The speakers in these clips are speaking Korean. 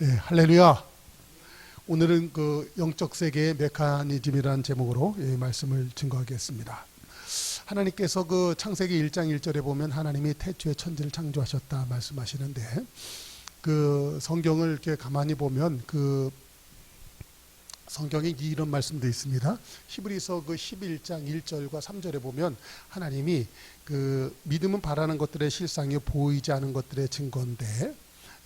예, 할렐루야. 오늘은 그 영적 세계의 메커니즘이라는 제목으로 말씀을 증거하겠습니다. 하나님께서 그 창세기 1장 1절에 보면 하나님이 태초에 천지를 창조하셨다 말씀하시는데, 그 성경을 이렇게 가만히 보면 그 성경에 이런 말씀도 있습니다. 히브리서 그 11장 1절과 3절에 보면 하나님이 그 믿음은 바라는 것들의 실상이 보이지 않은 것들의 증거인데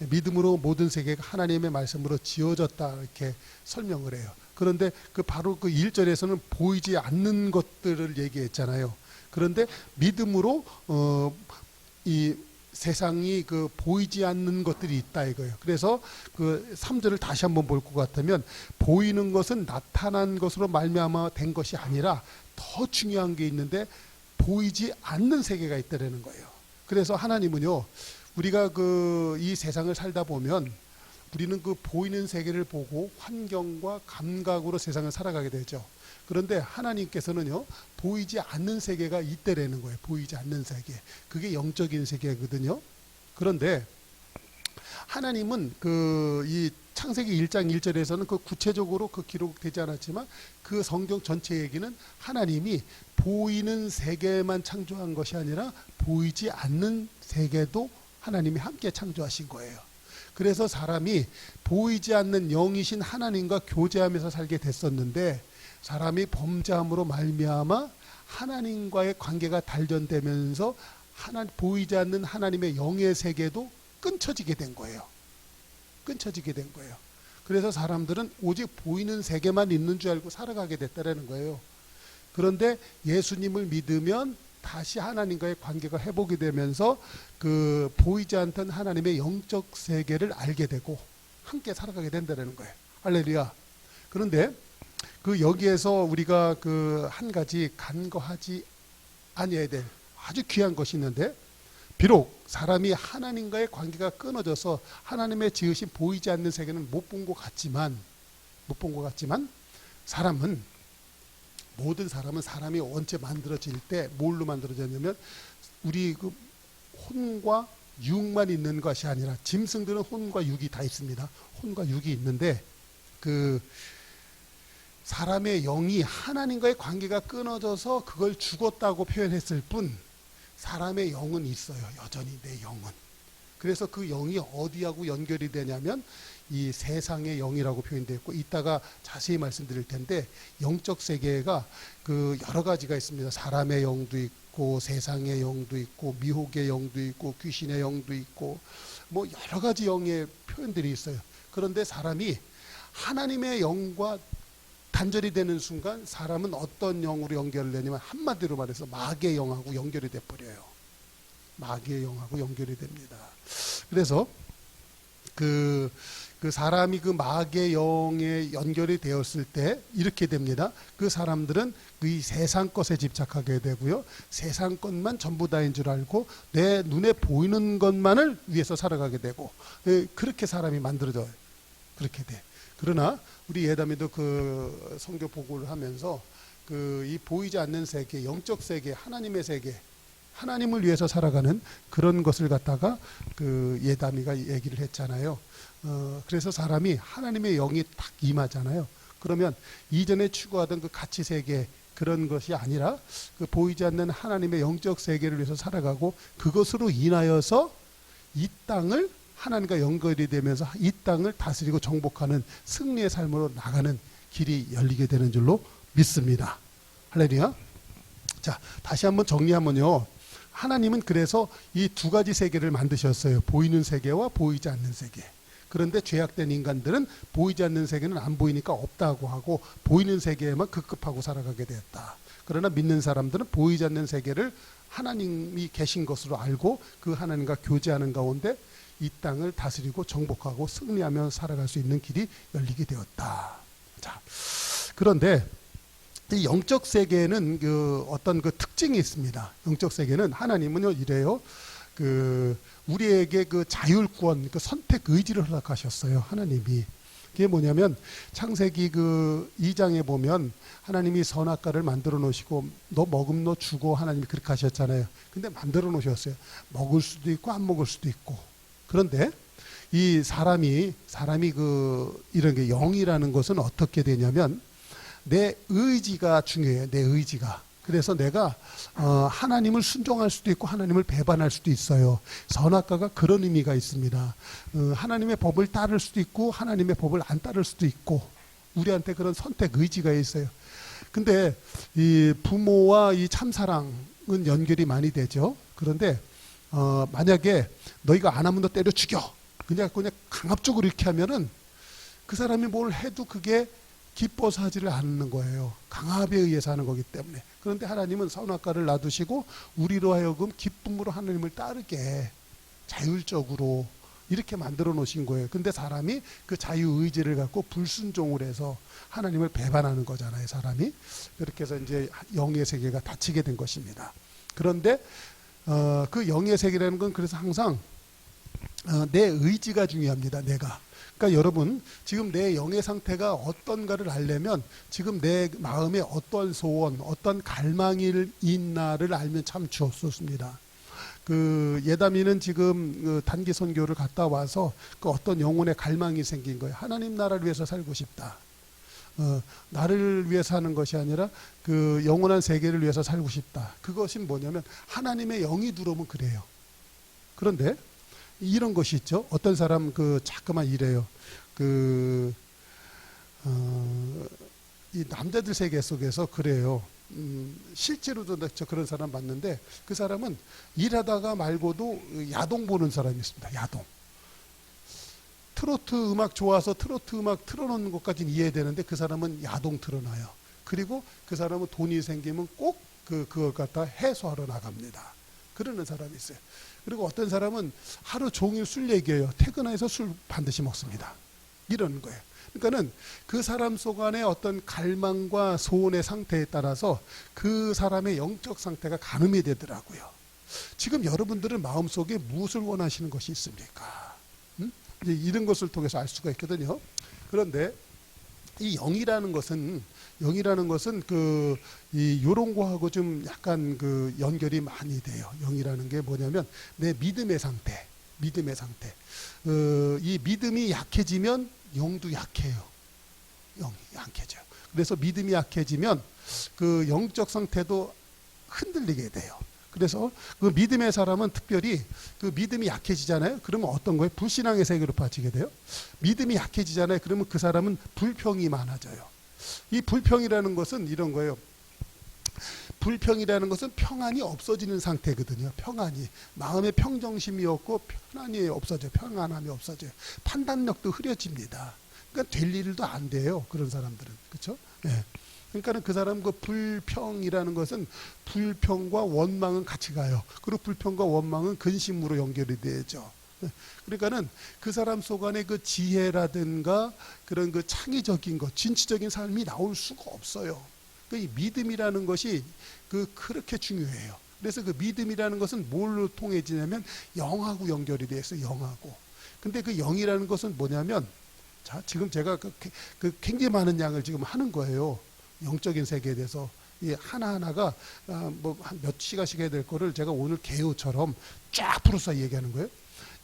믿음으로 모든 세계가 하나님의 말씀으로 지어졌다 이렇게 설명을 해요. 그런데 그 바로 그 1절에서는 보이지 않는 것들을 얘기했잖아요. 그런데 믿음으로 이 세상이 그 보이지 않는 것들이 있다 이거예요. 그래서 그 3절을 다시 한번 볼 것 같으면 보이는 것은 나타난 것으로 말미암아 된 것이 아니라 더 중요한 게 있는데 보이지 않는 세계가 있다라는 거예요. 그래서 하나님은요, 우리가 그 이 세상을 살다 보면 우리는 그 보이는 세계를 보고 환경과 감각으로 세상을 살아가게 되죠. 그런데 하나님께서는요, 보이지 않는 세계가 있다라는 거예요. 보이지 않는 세계. 그게 영적인 세계거든요. 그런데 하나님은 그 이 창세기 1장 1절에서는 그 구체적으로 그 기록되지 않았지만 그 성경 전체 얘기는 하나님이 보이는 세계만 창조한 것이 아니라 보이지 않는 세계도 하나님이 함께 창조하신 거예요. 그래서 사람이 보이지 않는 영이신 하나님과 교제하면서 살게 됐었는데 사람이 범죄함으로 말미암아 하나님과의 관계가 단련되면서 보이지 않는 하나님의 영의 세계도 끊쳐지게 된 거예요. 끊쳐지게 된 거예요. 그래서 사람들은 오직 보이는 세계만 있는 줄 알고 살아가게 됐다라는 거예요. 그런데 예수님을 믿으면 다시 하나님과의 관계가 회복이 되면서 그 보이지 않던 하나님의 영적 세계를 알게 되고 함께 살아가게 된다는 거예요. 할렐루야. 그런데 그 여기에서 우리가 그 한 가지 간과하지 아니어야 될 아주 귀한 것이 있는데, 비록 사람이 하나님과의 관계가 끊어져서 하나님의 지으신 보이지 않는 세계는 못 본 것 같지만 모든 사람은 사람이 언제 만들어질 때 뭘로 만들어졌냐면 우리 그 혼과 육만 있는 것이 아니라 짐승들은 혼과 육이 다 있습니다. 혼과 육이 있는데 그 사람의 영이 하나님과의 관계가 끊어져서 그걸 죽었다고 표현했을 뿐 사람의 영은 있어요. 여전히 내 영은. 그래서 그 영이 어디하고 연결이 되냐면 이 세상의 영이라고 표현되어 있고, 이따가 자세히 말씀드릴 텐데 영적 세계가 그 여러 가지가 있습니다. 사람의 영도 있고 세상의 영도 있고 미혹의 영도 있고 귀신의 영도 있고 뭐 여러 가지 영의 표현들이 있어요. 그런데 사람이 하나님의 영과 단절이 되는 순간 사람은 어떤 영으로 연결되냐면 한마디로 말해서 마귀의 영하고 연결이 돼 버려요. 마귀의 영하고 연결이 됩니다. 그래서 그 사람이 그 마귀의 영에 연결이 되었을 때 이렇게 됩니다. 그 사람들은 이 세상 것에 집착하게 되고요. 세상 것만 전부 다인 줄 알고 내 눈에 보이는 것만을 위해서 살아가게 되고, 그렇게 사람이 만들어져요. 그렇게 돼. 그러나 우리 예담이도 그 성교 보고를 하면서 그 이 보이지 않는 세계, 영적 세계, 하나님의 세계, 하나님을 위해서 살아가는 그런 것을 갖다가 그 예담이가 얘기를 했잖아요. 그래서 사람이 하나님의 영이 딱 임하잖아요. 그러면 이전에 추구하던 그 가치 세계 그런 것이 아니라 그 보이지 않는 하나님의 영적 세계를 위해서 살아가고 그것으로 인하여서 이 땅을 하나님과 연결이 되면서 이 땅을 다스리고 정복하는 승리의 삶으로 나가는 길이 열리게 되는 줄로 믿습니다. 할렐루야. 자, 다시 한번 정리하면요. 하나님은 그래서 이 두 가지 세계를 만드셨어요. 보이는 세계와 보이지 않는 세계. 그런데 죄악된 인간들은 보이지 않는 세계는 안 보이니까 없다고 하고 보이는 세계에만 급급하고 살아가게 되었다. 그러나 믿는 사람들은 보이지 않는 세계를 하나님이 계신 것으로 알고 그 하나님과 교제하는 가운데 이 땅을 다스리고 정복하고 승리하며 살아갈 수 있는 길이 열리게 되었다. 자, 그런데 이 영적 세계는 그 어떤 그 특징이 있습니다. 영적 세계는 하나님은요 이래요. 그 우리에게 그 자율권, 그 선택 의지를 허락하셨어요. 하나님이. 그게 뭐냐면 창세기 그 2장에 보면 하나님이 선악과를 만들어 놓으시고 너 먹으면 너 죽어, 하나님이 그렇게 하셨잖아요. 근데 만들어 놓으셨어요. 먹을 수도 있고 안 먹을 수도 있고. 그런데 이 사람이 그 이런 게 영이라는 것은 어떻게 되냐면 내 의지가 중요해요. 내 의지가. 그래서 내가 하나님을 순종할 수도 있고 하나님을 배반할 수도 있어요. 선악과가 그런 의미가 있습니다. 하나님의 법을 따를 수도 있고 하나님의 법을 안 따를 수도 있고 우리한테 그런 선택 의지가 있어요. 근데 이 부모와 이 참사랑은 연결이 많이 되죠. 그런데 만약에 너희가 안 하면 너 때려 죽여. 그냥 강압적으로 이렇게 하면은 그 사람이 뭘 해도 그게 기뻐서 하지를 않는 거예요. 강압에 의해서 하는 거기 때문에. 그런데 하나님은 선악과를 놔두시고 우리로 하여금 기쁨으로 하나님을 따르게 자율적으로 이렇게 만들어 놓으신 거예요. 근데 사람이 그 자유의지를 갖고 불순종을 해서 하나님을 배반하는 거잖아요. 사람이. 그렇게 해서 이제 영의 세계가 닫히게 된 것입니다. 그런데 그 영의 세계라는 건 그래서 항상 내 의지가 중요합니다. 내가. 그러니까 여러분 지금 내 영의 상태가 어떤가를 알려면 지금 내 마음에 어떤 소원, 어떤 갈망이 있나를 알면 참 좋습니다. 그 예담이는 지금 그 단기 선교를 갔다 와서 그 어떤 영혼의 갈망이 생긴 거예요. 하나님 나라를 위해서 살고 싶다. 나를 위해서 하는 것이 아니라 그 영원한 세계를 위해서 살고 싶다. 그것이 뭐냐면 하나님의 영이 들어오면 그래요. 그런데 이런 것이 있죠. 어떤 사람 자꾸만 이래요. 이 남자들 세계 속에서 그래요. 실제로도 저 그런 사람 봤는데 그 사람은 일하다가 말고도 야동 보는 사람이 있습니다. 야동. 트로트 음악 좋아서 트로트 음악 틀어놓는 것까지는 이해되는데 그 사람은 야동 틀어놔요. 그리고 그 사람은 돈이 생기면 꼭 그걸 갖다 해소하러 나갑니다. 그러는 사람이 있어요. 그리고 어떤 사람은 하루 종일 술 얘기해요. 퇴근해서 술 반드시 먹습니다. 이러는 거예요. 그러니까는 그 사람 속 안에 어떤 갈망과 소원의 상태에 따라서 그 사람의 영적 상태가 가늠이 되더라고요. 지금 여러분들은 마음속에 무엇을 원하시는 것이 있습니까? 이제 이런 것을 통해서 알 수가 있거든요. 그런데 이 영이라는 것은 요런 거하고 좀 약간 연결이 많이 돼요. 영이라는 게 뭐냐면 내 믿음의 상태. 이 믿음이 약해지면 영도 약해요. 영이 약해져요. 그래서 믿음이 약해지면 그 영적 상태도 흔들리게 돼요. 그래서 그 믿음의 사람은 특별히 그 믿음이 약해지잖아요. 그러면 어떤 거예요? 불신앙의 세계로 빠지게 돼요. 믿음이 약해지잖아요. 그러면 그 사람은 불평이 많아져요. 이 불평이라는 것은 이런 거예요. 불평이라는 것은 평안이 없어지는 상태거든요. 평안이. 마음의 평정심이 없고 편안이 없어져요. 평안함이 없어져요. 판단력도 흐려집니다. 그러니까 될 일도 안 돼요. 그런 사람들은. 그렇죠? 네. 그러니까 그 사람 불평이라는 것은 불평과 원망은 같이 가요. 그리고 불평과 원망은 근심으로 연결이 되죠. 그러니까는 그 사람 속 안에 그 지혜라든가 그런 창의적인 것, 진취적인 삶이 나올 수가 없어요. 이 믿음이라는 것이 그렇게 중요해요. 그래서 그 믿음이라는 것은 뭘로 통해지냐면 영하고 연결이 되어 있어요. 영하고. 근데 그 영이라는 것은 뭐냐면 자, 지금 제가 굉장히 많은 양을 지금 하는 거예요. 영적인 세계에 대해서 이 하나하나가 한 몇 시간씩 해야 될 거를 제가 오늘 개요처럼 쫙 풀어서 얘기하는 거예요.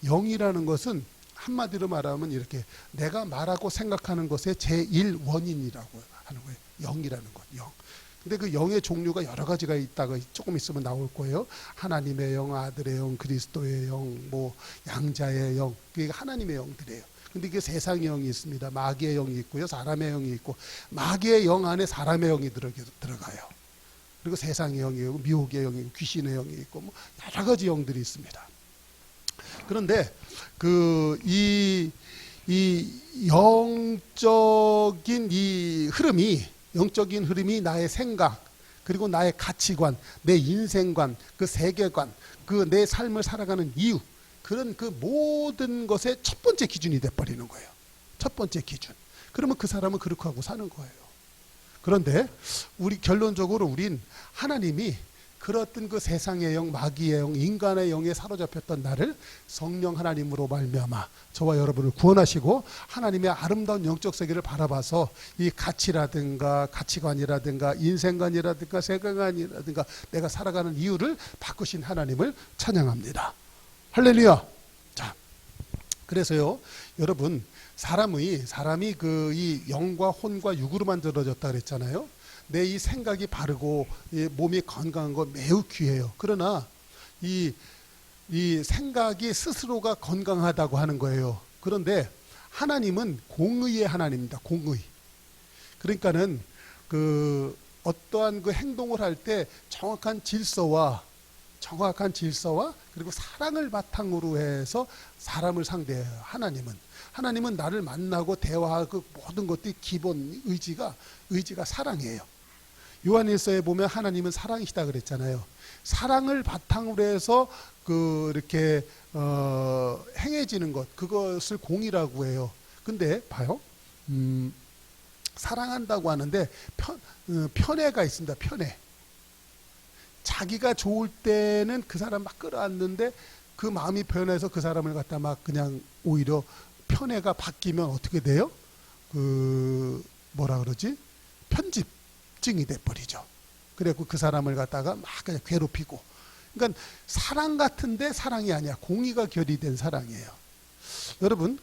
영이라는 것은 한마디로 말하면 이렇게 내가 말하고 생각하는 것의 제1원인이라고 하는 거예요. 영이라는 것, 영. 근데 그 영의 종류가 여러 가지가 있다가 조금 있으면 나올 거예요. 하나님의 영, 아들의 영, 그리스도의 영, 양자의 영, 그게 하나님의 영들이에요. 근데 이게 세상의 영이 있습니다. 마귀의 영이 있고요. 사람의 영이 있고 마귀의 영 안에 사람의 영이 들어가요. 그리고 세상의 영이 있고 미혹의 영이 있고 귀신의 영이 있고 여러 가지 영들이 있습니다. 그런데 이 영적인 흐름이 나의 생각 그리고 나의 가치관, 내 인생관, 그 세계관, 내 삶을 살아가는 이유 그런 그 모든 것의 첫 번째 기준이 돼버리는 거예요. 첫 번째 기준. 그러면 그 사람은 그렇게 하고 사는 거예요. 그런데 결론적으로 우린 하나님이 그렇던 그 세상의 영, 마귀의 영, 인간의 영에 사로잡혔던 나를 성령 하나님으로 말미암아 저와 여러분을 구원하시고 하나님의 아름다운 영적 세계를 바라봐서 이 가치라든가 가치관이라든가 인생관이라든가 세계관이라든가 내가 살아가는 이유를 바꾸신 하나님을 찬양합니다. 할렐루야. 자, 그래서요, 여러분, 사람이 그 이 영과 혼과 육으로 만들어졌다 그랬잖아요. 내 이 생각이 바르고 이 몸이 건강한 거 매우 귀해요. 그러나 이 생각이 스스로가 건강하다고 하는 거예요. 그런데 하나님은 공의의 하나님입니다. 공의. 그러니까는 그 어떠한 그 행동을 할 때 정확한 질서와 그리고 사랑을 바탕으로 해서 사람을 상대해요. 하나님은 나를 만나고 대화하고 그 모든 것들이 기본 의지가 사랑이에요. 요한일서에 보면 하나님은 사랑이시다 그랬잖아요. 사랑을 바탕으로 해서 그 이렇게 행해지는 것, 그것을 공의라고 해요. 근데 봐요. 사랑한다고 하는데 편애가 있습니다. 편애. 자기가 좋을 때는 그 사람 막 끌어안는데 그 마음이 변해서 그 사람을 갖다 막 그냥 오히려 편애가 바뀌면 어떻게 돼요? 그 뭐라 그러지? 편집증이 돼버리죠. 그래갖고 그 사람을 갖다가 막 그냥 괴롭히고. 그러니까 사랑 같은데 사랑이 아니야. 공의가 결의된 사랑이에요. 여러분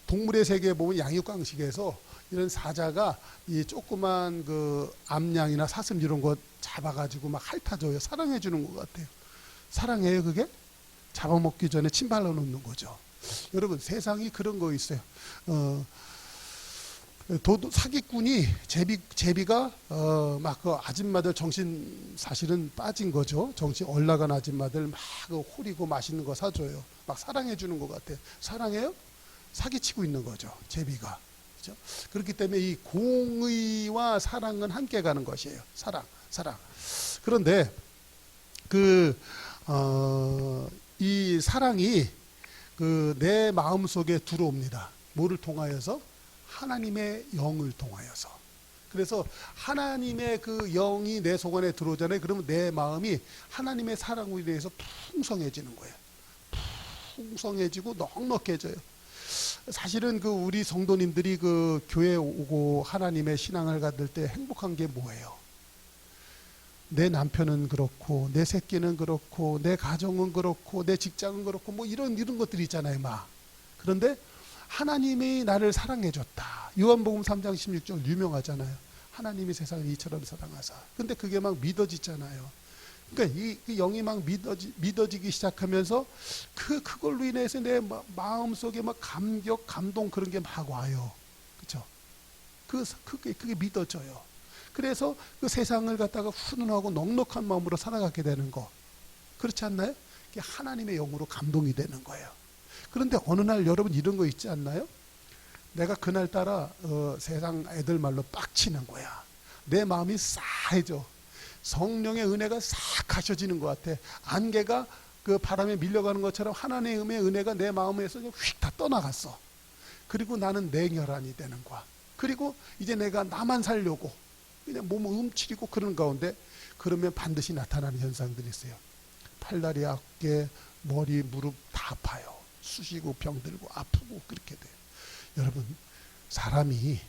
동물의 세계에 보면 양육강식에서 이런 사자가 이 조그만 그 암양이나 사슴 이런 거 잡아가지고 막 핥아줘요. 사랑해 주는 것 같아요. 사랑해요, 그게? 잡아먹기 전에 침 발라놓는 거죠. 여러분, 세상이 그런 거 있어요. 사기꾼이 제비가 막 그 아줌마들 정신 사실은 빠진 거죠. 정신 올라간 아줌마들 막 그 호리고 맛있는 거 사줘요. 막 사랑해 주는 것 같아요. 사랑해요? 사기치고 있는 거죠. 제비가. 그렇죠? 그렇기 때문에 이 공의와 사랑은 함께 가는 것이에요. 사랑. 그런데 이 사랑이 내 마음 속에 들어옵니다. 뭐를 통하여서? 하나님의 영을 통하여서. 그래서 하나님의 그 영이 내 속 안에 들어오잖아요. 그러면 내 마음이 하나님의 사랑으로 인해서 풍성해지는 거예요. 풍성해지고 넉넉해져요. 사실은 우리 성도님들이 교회 오고 하나님의 신앙을 갖을 때 행복한 게 뭐예요? 내 남편은 그렇고, 내 새끼는 그렇고, 내 가정은 그렇고, 내 직장은 그렇고, 뭐 이런 것들이 있잖아요, 막. 그런데 하나님이 나를 사랑해줬다. 요한복음 3장 16절 유명하잖아요. 하나님이 세상을 이처럼 사랑하사. 근데 그게 막 믿어지잖아요. 그러니까 이 영이 막 믿어지기 시작하면서 그걸로 인해서 내 마음 속에 막 감격, 감동 그런 게 막 와요. 그렇죠? 그게 믿어져요. 그래서 그 세상을 갖다가 훈훈하고 넉넉한 마음으로 살아가게 되는 거. 그렇지 않나요? 그게 하나님의 영으로 감동이 되는 거예요. 그런데 어느 날 여러분 이런 거 있지 않나요? 내가 그날따라 세상 애들 말로 빡치는 거야. 내 마음이 싸해져. 성령의 은혜가 싹 가셔지는 것 같아. 안개가 그 바람에 밀려가는 것처럼 하나님의 은혜가 내 마음에서 휙 다 떠나갔어. 그리고 나는 냉혈한이 되는 거야. 그리고 이제 내가 나만 살려고 그냥 몸을 움츠리고 그런 가운데 그러면 반드시 나타나는 현상들이 있어요. 팔다리 어깨, 머리, 무릎 다 아파요. 쑤시고 병들고 아프고 그렇게 돼요. 여러분, 사람이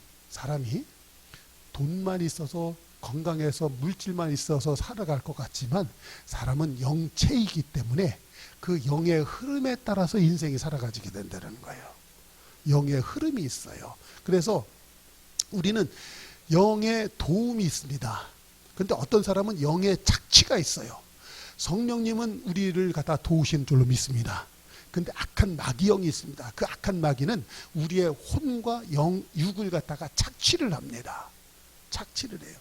돈만 있어서 건강해서 물질만 있어서 살아갈 것 같지만 사람은 영체이기 때문에 그 영의 흐름에 따라서 인생이 살아가지게 된다는 거예요. 영의 흐름이 있어요. 그래서 우리는 영의 도움이 있습니다. 그런데 어떤 사람은 영의 착취가 있어요. 성령님은 우리를 갖다 도우시는 줄로 믿습니다. 근데 악한 마귀 영이 있습니다. 그 악한 마귀는 우리의 혼과 육을 갖다가 착취를 합니다. 착취를 해요.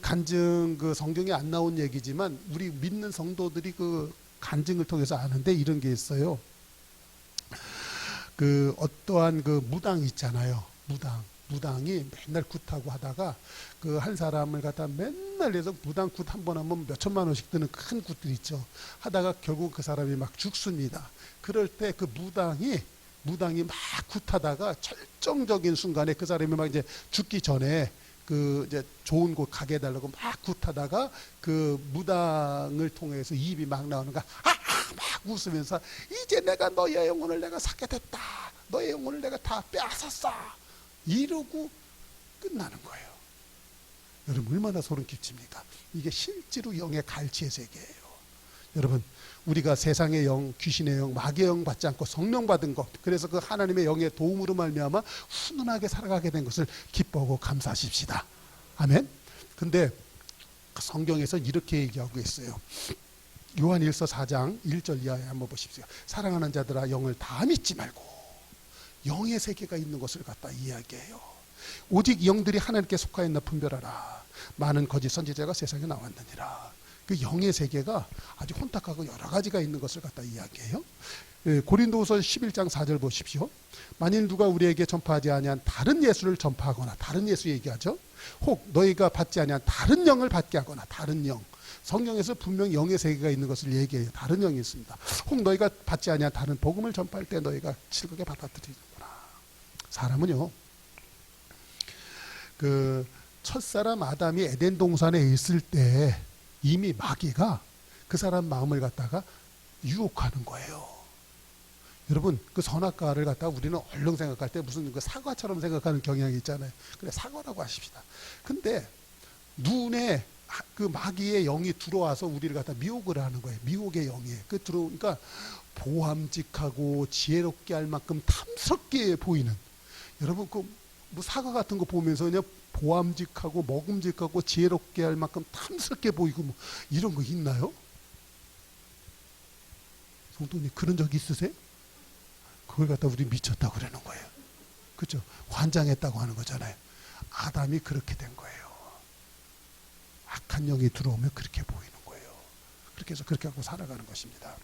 간증 성경에 안 나온 얘기지만 우리 믿는 성도들이 간증을 통해서 아는데 이런 게 있어요. 어떠한 무당 있잖아요. 무당이 맨날 굿하고 하다가 한 사람을 갖다 맨날 해서 무당 굿 한 번 하면 몇 천만 원씩 드는 큰 굿들 있죠. 하다가 결국 그 사람이 막 죽습니다. 그럴 때 무당이 막 굿하다가 결정적인 순간에 그 사람이 막 이제 죽기 전에 이제 좋은 곳 가게 해달라고 막 굿하다가 무당을 통해서 입이 막 나오는 거야. 막 웃으면서 이제 내가 너의 영혼을 내가 사게 됐다. 너의 영혼을 내가 다 빼앗았어. 이러고 끝나는 거예요. 여러분 얼마나 소름 끼칩니까? 이게 실제로 영의 갈취의 세계예요. 여러분, 우리가 세상의 영, 귀신의 영, 마귀의 영 받지 않고 성령 받은 것, 그래서 그 하나님의 영의 도움으로 말미암아 훈훈하게 살아가게 된 것을 기뻐하고 감사하십시다. 아멘. 근데 성경에서 이렇게 얘기하고 있어요. 요한일서 4장 1절 이하에 한번 보십시오. 사랑하는 자들아, 영을 다 믿지 말고 영의 세계가 있는 것을 갖다 이야기해요. 오직 영들이 하나님께 속하였나 분별하라. 많은 거짓 선지자가 세상에 나왔느니라. 그 영의 세계가 아주 혼탁하고 여러 가지가 있는 것을 갖다 이야기해요. 고린도후서 11장 4절 보십시오. 만일 누가 우리에게 전파하지 아니한 다른 예수를 전파하거나, 다른 예수 얘기하죠. 혹 너희가 받지 아니한 다른 영을 받게 하거나, 다른 영. 성경에서 분명 영의 세계가 있는 것을 얘기해요. 다른 영이 있습니다. 혹 너희가 받지 아니한 다른 복음을 전파할 때 너희가 즐겁게 받아들이는구나. 사람은요, 그 첫사람 아담이 에덴 동산에 있을 때 이미 마귀가 그 사람 마음을 갖다가 유혹하는 거예요. 여러분, 그 선악과를 갖다가 우리는 얼른 생각할 때 무슨 그 사과처럼 생각하는 경향이 있잖아요. 그래, 사과라고 하십시다. 근데 눈에 그 마귀의 영이 들어와서 우리를 갖다 미혹을 하는 거예요. 미혹의 영이. 그 들어오니까 보암직하고 지혜롭게 할 만큼 탐스럽게 보이는. 여러분, 그 뭐 사과 같은 거 보면서 그냥 보암직하고 먹음직하고 지혜롭게 할 만큼 탐스럽게 보이고 뭐 이런 거 있나요? 성도님, 그런 적 있으세요? 그걸 갖다 우리 미쳤다고 그러는 거예요. 그렇죠? 환장했다고 하는 거잖아요. 아담이 그렇게 된 거예요. 악한 영이 들어오면 그렇게 보이는 거예요. 그렇게 해서 그렇게 하고 살아가는 것입니다.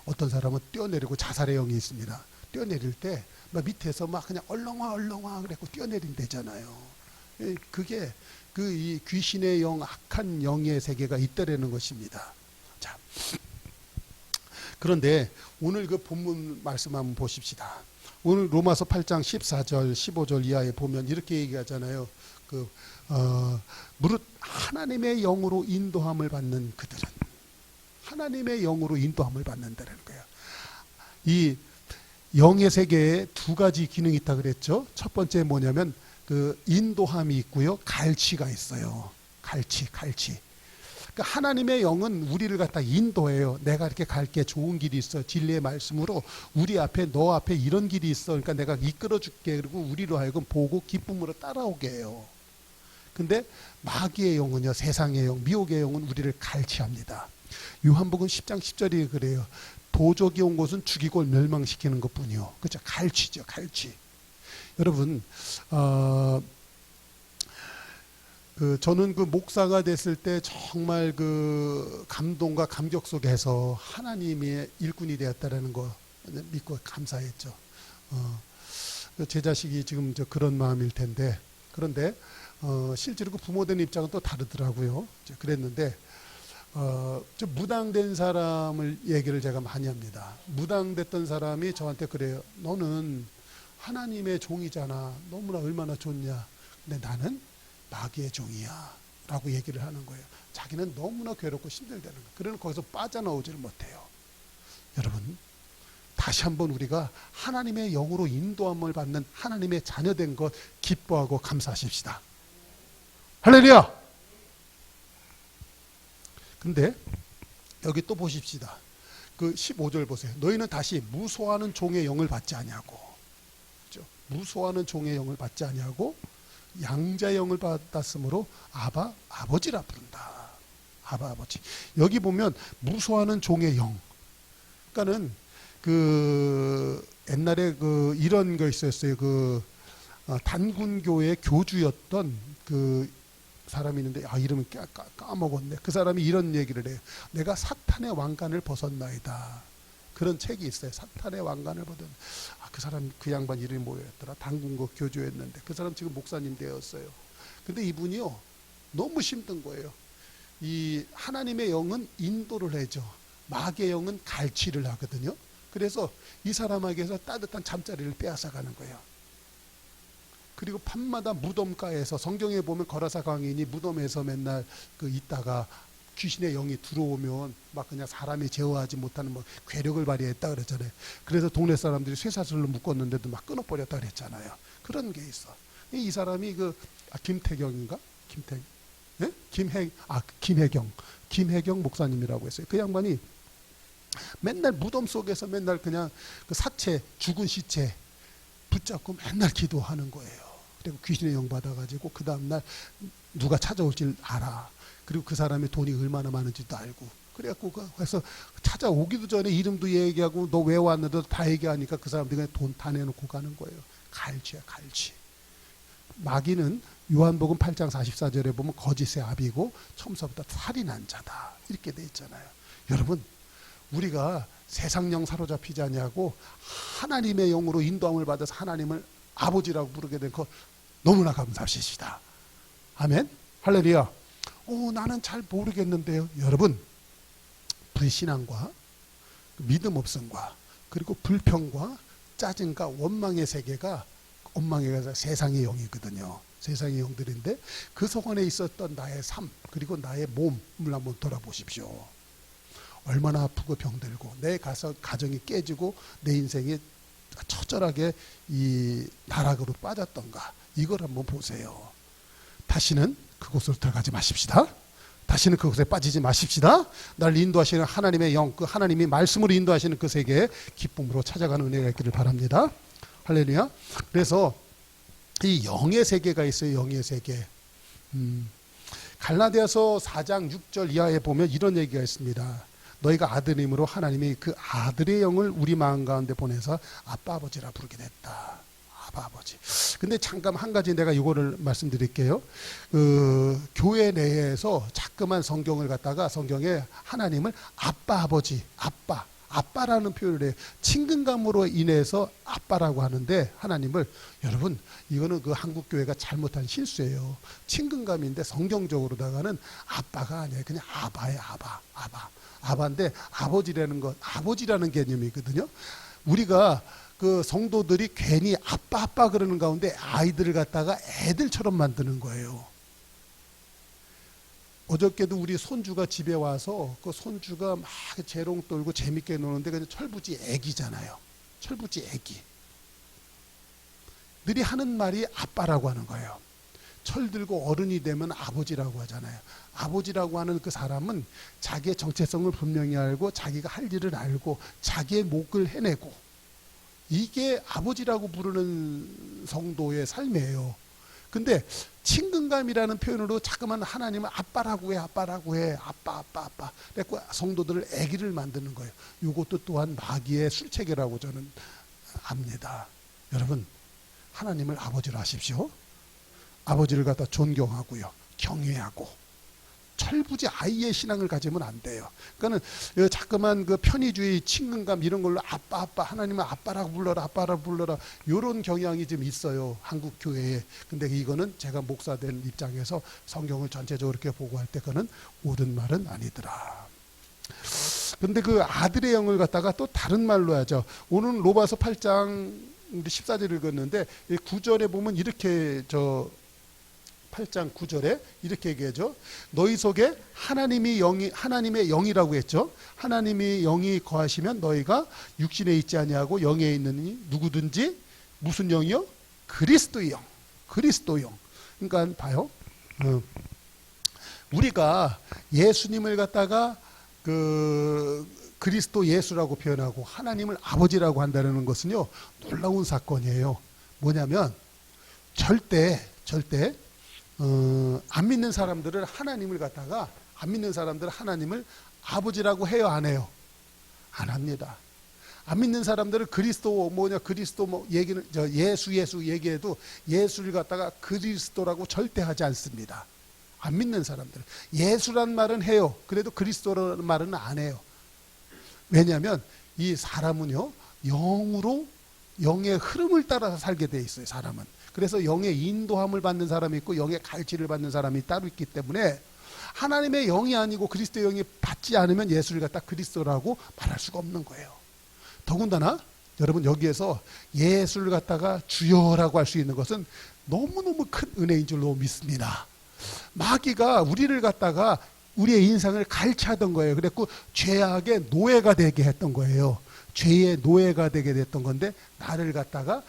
어떤 사람은 뛰어내리고 자살의 영이 있습니다. 뛰어내릴 때 막 밑에서 막 그냥 얼렁와 그래갖고 뛰어내린대잖아요. 그게 그 이 귀신의 영, 악한 영의 세계가 있다라는 것입니다. 자, 그런데 오늘 그 본문 말씀 한번 보십시다. 오늘 로마서 8장 14절 15절 이하에 보면 이렇게 얘기하잖아요. 무릇 하나님의 영으로 인도함을 받는 그들은, 하나님의 영으로 인도함을 받는다는 거예요. 이 영의 세계에 두 가지 기능이 있다 그랬죠. 첫 번째 뭐냐면 그 인도함이 있고요, 갈취가 있어요. 갈취. 그러니까 하나님의 영은 우리를 갖다 인도해요. 내가 이렇게 갈게, 좋은 길이 있어. 진리의 말씀으로 우리 앞에, 너 앞에 이런 길이 있어. 그러니까 내가 이끌어 줄게. 그리고 우리로 하여금 보고 기쁨으로 따라오게 해요. 근데 마귀의 영은요, 세상의 영, 미혹의 영은 우리를 갈취합니다. 요한복음 10장 10절이 그래요. 도적이 온 곳은 죽이고 멸망시키는 것뿐이요. 그렇죠? 갈취죠, 갈취. 여러분, 저는 그 목사가 됐을 때 정말 그 감동과 감격 속에서 하나님의 일꾼이 되었다라는 거 믿고 감사했죠. 제 자식이 지금 그런 마음일 텐데, 그런데 실제로 그 부모된 입장은 또 다르더라고요. 그랬는데, 좀 무당된 사람을 얘기를 제가 많이 합니다. 무당됐던 사람이 저한테 그래요. 너는 하나님의 종이잖아. 너무나 얼마나 좋냐. 근데 나는 마귀의 종이야 라고 얘기를 하는 거예요. 자기는 너무나 괴롭고 힘들다는 거예요. 그러면 거기서 빠져나오지를 못해요. 여러분, 다시 한번 우리가 하나님의 영으로 인도함을 받는 하나님의 자녀된 것 기뻐하고 감사하십시다. 할렐루야. 근데 여기 또 보십시다. 그 15절 보세요. 너희는 다시 무소하는 종의 영을 받지 아니하고, 그렇죠? 무소하는 종의 영을 받지 아니하고 양자의 영을 받았으므로 아바, 아버지라 부른다. 아바, 아버지. 여기 보면 무소하는 종의 영. 그러니까는 그 옛날에 그 이런 거 있었어요. 그 단군교의 교주였던 그 사람이 있는데, 이름을 까먹었네. 그 사람이 이런 얘기를 해요. 내가 사탄의 왕관을 벗었나이다. 그런 책이 있어요. 사탄의 왕관을 벗은. 그 사람, 그 양반 이름이 뭐였더라? 단군교 교주였는데 그 사람 지금 목사님 되었어요. 근데 이분이요, 너무 힘든 거예요. 이 하나님의 영은 인도를 해줘. 마귀의 영은 갈취를 하거든요. 그래서 이 사람에게서 따뜻한 잠자리를 빼앗아가는 거예요. 그리고 밤마다 무덤가에서, 성경에 보면 거라사 광인이 무덤에서 맨날 그 있다가 귀신의 영이 들어오면 막 그냥 사람이 제어하지 못하는 뭐 괴력을 발휘했다 그랬잖아요. 그래서 동네 사람들이 쇠사슬로 묶었는데도 막 끊어버렸다 그랬잖아요. 그런 게 있어. 이 사람이 김태경인가? 예? 김혜경 목사님이라고 했어요. 그 양반이 맨날 무덤 속에서 맨날 그냥 그 사체, 죽은 시체 붙잡고 맨날 기도하는 거예요. 그리고 귀신의 영 받아가지고 그 다음날 누가 찾아올 줄 알아. 그리고 그 사람의 돈이 얼마나 많은지도 알고. 그래갖고 그래서 찾아오기도 전에 이름도 얘기하고 너 왜 왔는데 다 얘기하니까 그 사람들이 그냥 돈 다 내놓고 가는 거예요. 갈취야, 갈취. 마귀는 요한복음 8장 44절에 보면 거짓의 아비고 처음서부터 살인한 자다. 이렇게 돼 있잖아요. 여러분, 우리가 세상 영 사로잡히지 아니하고 하나님의 영으로 인도함을 받아서 하나님을 아버지라고 부르게 된 거 너무나 감사하시다. 아멘. 할렐루야. 나는 잘 모르겠는데요. 여러분, 불신앙과 믿음 없음과 그리고 불평과 짜증과 원망의 세계가 세상의 영이거든요. 세상의 영들인데 그 속안에 있었던 나의 삶 그리고 나의 몸을 한번 돌아보십시오. 얼마나 아프고 병들고 내 가정이 깨지고 내 인생이 처절하게 이 나락으로 빠졌던가, 이걸 한번 보세요. 다시는 그곳으로 들어가지 마십시다. 다시는 그곳에 빠지지 마십시다. 날 인도하시는 하나님의 영, 그 하나님이 말씀으로 인도하시는 그 세계에 기쁨으로 찾아가는 은혜가 있기를 바랍니다. 할렐루야. 그래서 이 영의 세계가 있어요. 영의 세계. 갈라디아서 4장 6절 이하에 보면 이런 얘기가 있습니다. 너희가 아들임으로 하나님이 그 아들의 영을 우리 마음 가운데 보내서 아빠 아버지라 부르게 됐다. 아빠 아버지. 근데 잠깐 한 가지 내가 이거를 말씀드릴게요. 교회 내에서 자꾸만 성경을 갖다가 성경에 하나님을 아빠 아버지, 아빠라는 표현을 해요. 친근감으로 인해서 아빠라고 하는데 하나님을, 여러분, 이거는 그 한국 교회가 잘못한 실수예요. 친근감인데 성경적으로다가는 아빠가 아니에요. 그냥 아바예요. 아바인데 아버지라는 개념이거든요. 우리가 그 성도들이 괜히 아빠 그러는 가운데 아이들을 갖다가 애들처럼 만드는 거예요. 어저께도 우리 손주가 집에 와서 그 손주가 막 재롱 떨고 재밌게 노는데 그냥 철부지 애기잖아요. 철부지 애기. 들이 하는 말이 아빠라고 하는 거예요. 철 들고 어른이 되면 아버지라고 하잖아요. 아버지라고 하는 그 사람은 자기의 정체성을 분명히 알고 자기가 할 일을 알고 자기의 몫을 해내고, 이게 아버지라고 부르는 성도의 삶이에요. 근데 친근감이라는 표현으로 자꾸만 하나님은 아빠라고 해. 아빠. 그래서 성도들을 애기를 만드는 거예요. 이것도 또한 마귀의 술책이라고 저는 압니다. 여러분, 하나님을 아버지로 하십시오. 아버지를 갖다 존경하고요, 경외하고, 철부지 아이의 신앙을 가지면 안 돼요. 그러니까는 자꾸만 그 편의주의, 친근감 이런 걸로 아빠, 하나님은 아빠라고 불러라 이런 경향이 좀 있어요, 한국 교회에. 근데 이거는 제가 목사된 입장에서 성경을 전체적으로 이렇게 보고 할 때 그거는 옳은 말은 아니더라. 근데 그 아들의 영을 갖다가 또 다른 말로 하죠. 오늘 로마서 8장 우리 14절 읽었는데 9절에 보면 이렇게 8장 9절에 이렇게 얘기하죠. 너희 속에 하나님의 영이라고 했죠. 하나님의 영이 거하시면 너희가 육신에 있지 아니하고 영에 있느니 누구든지 무슨 영이요? 그리스도의 영. 그러니까 봐요. 우리가 예수님을 갖다가 그리스도 예수라고 표현하고 하나님을 아버지라고 한다는 것은요, 놀라운 사건이에요. 뭐냐면 절대 안 믿는 사람들은 하나님을 아버지라고 해요, 안 해요? 안 합니다. 안 믿는 사람들은 그리스도 얘기는 예수 얘기해도 예수를 갖다가 그리스도라고 절대 하지 않습니다. 안 믿는 사람들은 예수란 말은 해요. 그래도 그리스도라는 말은 안 해요. 왜냐하면 이 사람은요, 영의 흐름을 따라서 살게 돼 있어요, 사람은. 그래서 영의 인도함을 받는 사람이 있고 영의 갈취를 받는 사람이 따로 있기 때문에 하나님의 영이 아니고 그리스도의 영이 받지 않으면 예수를 갖다 그리스도라고 말할 수가 없는 거예요. 더군다나 여러분, 여기에서 예수를 갖다가 주여라고 할 수 있는 것은 너무너무 큰 은혜인 줄로 믿습니다. 마귀가 우리를 갖다가 우리의 인생을 갈취하던 거예요. 그랬고 죄악의 노예가 되게 했던 거예요. 죄의 노예가 되게 됐던 건데, 나를 갖다가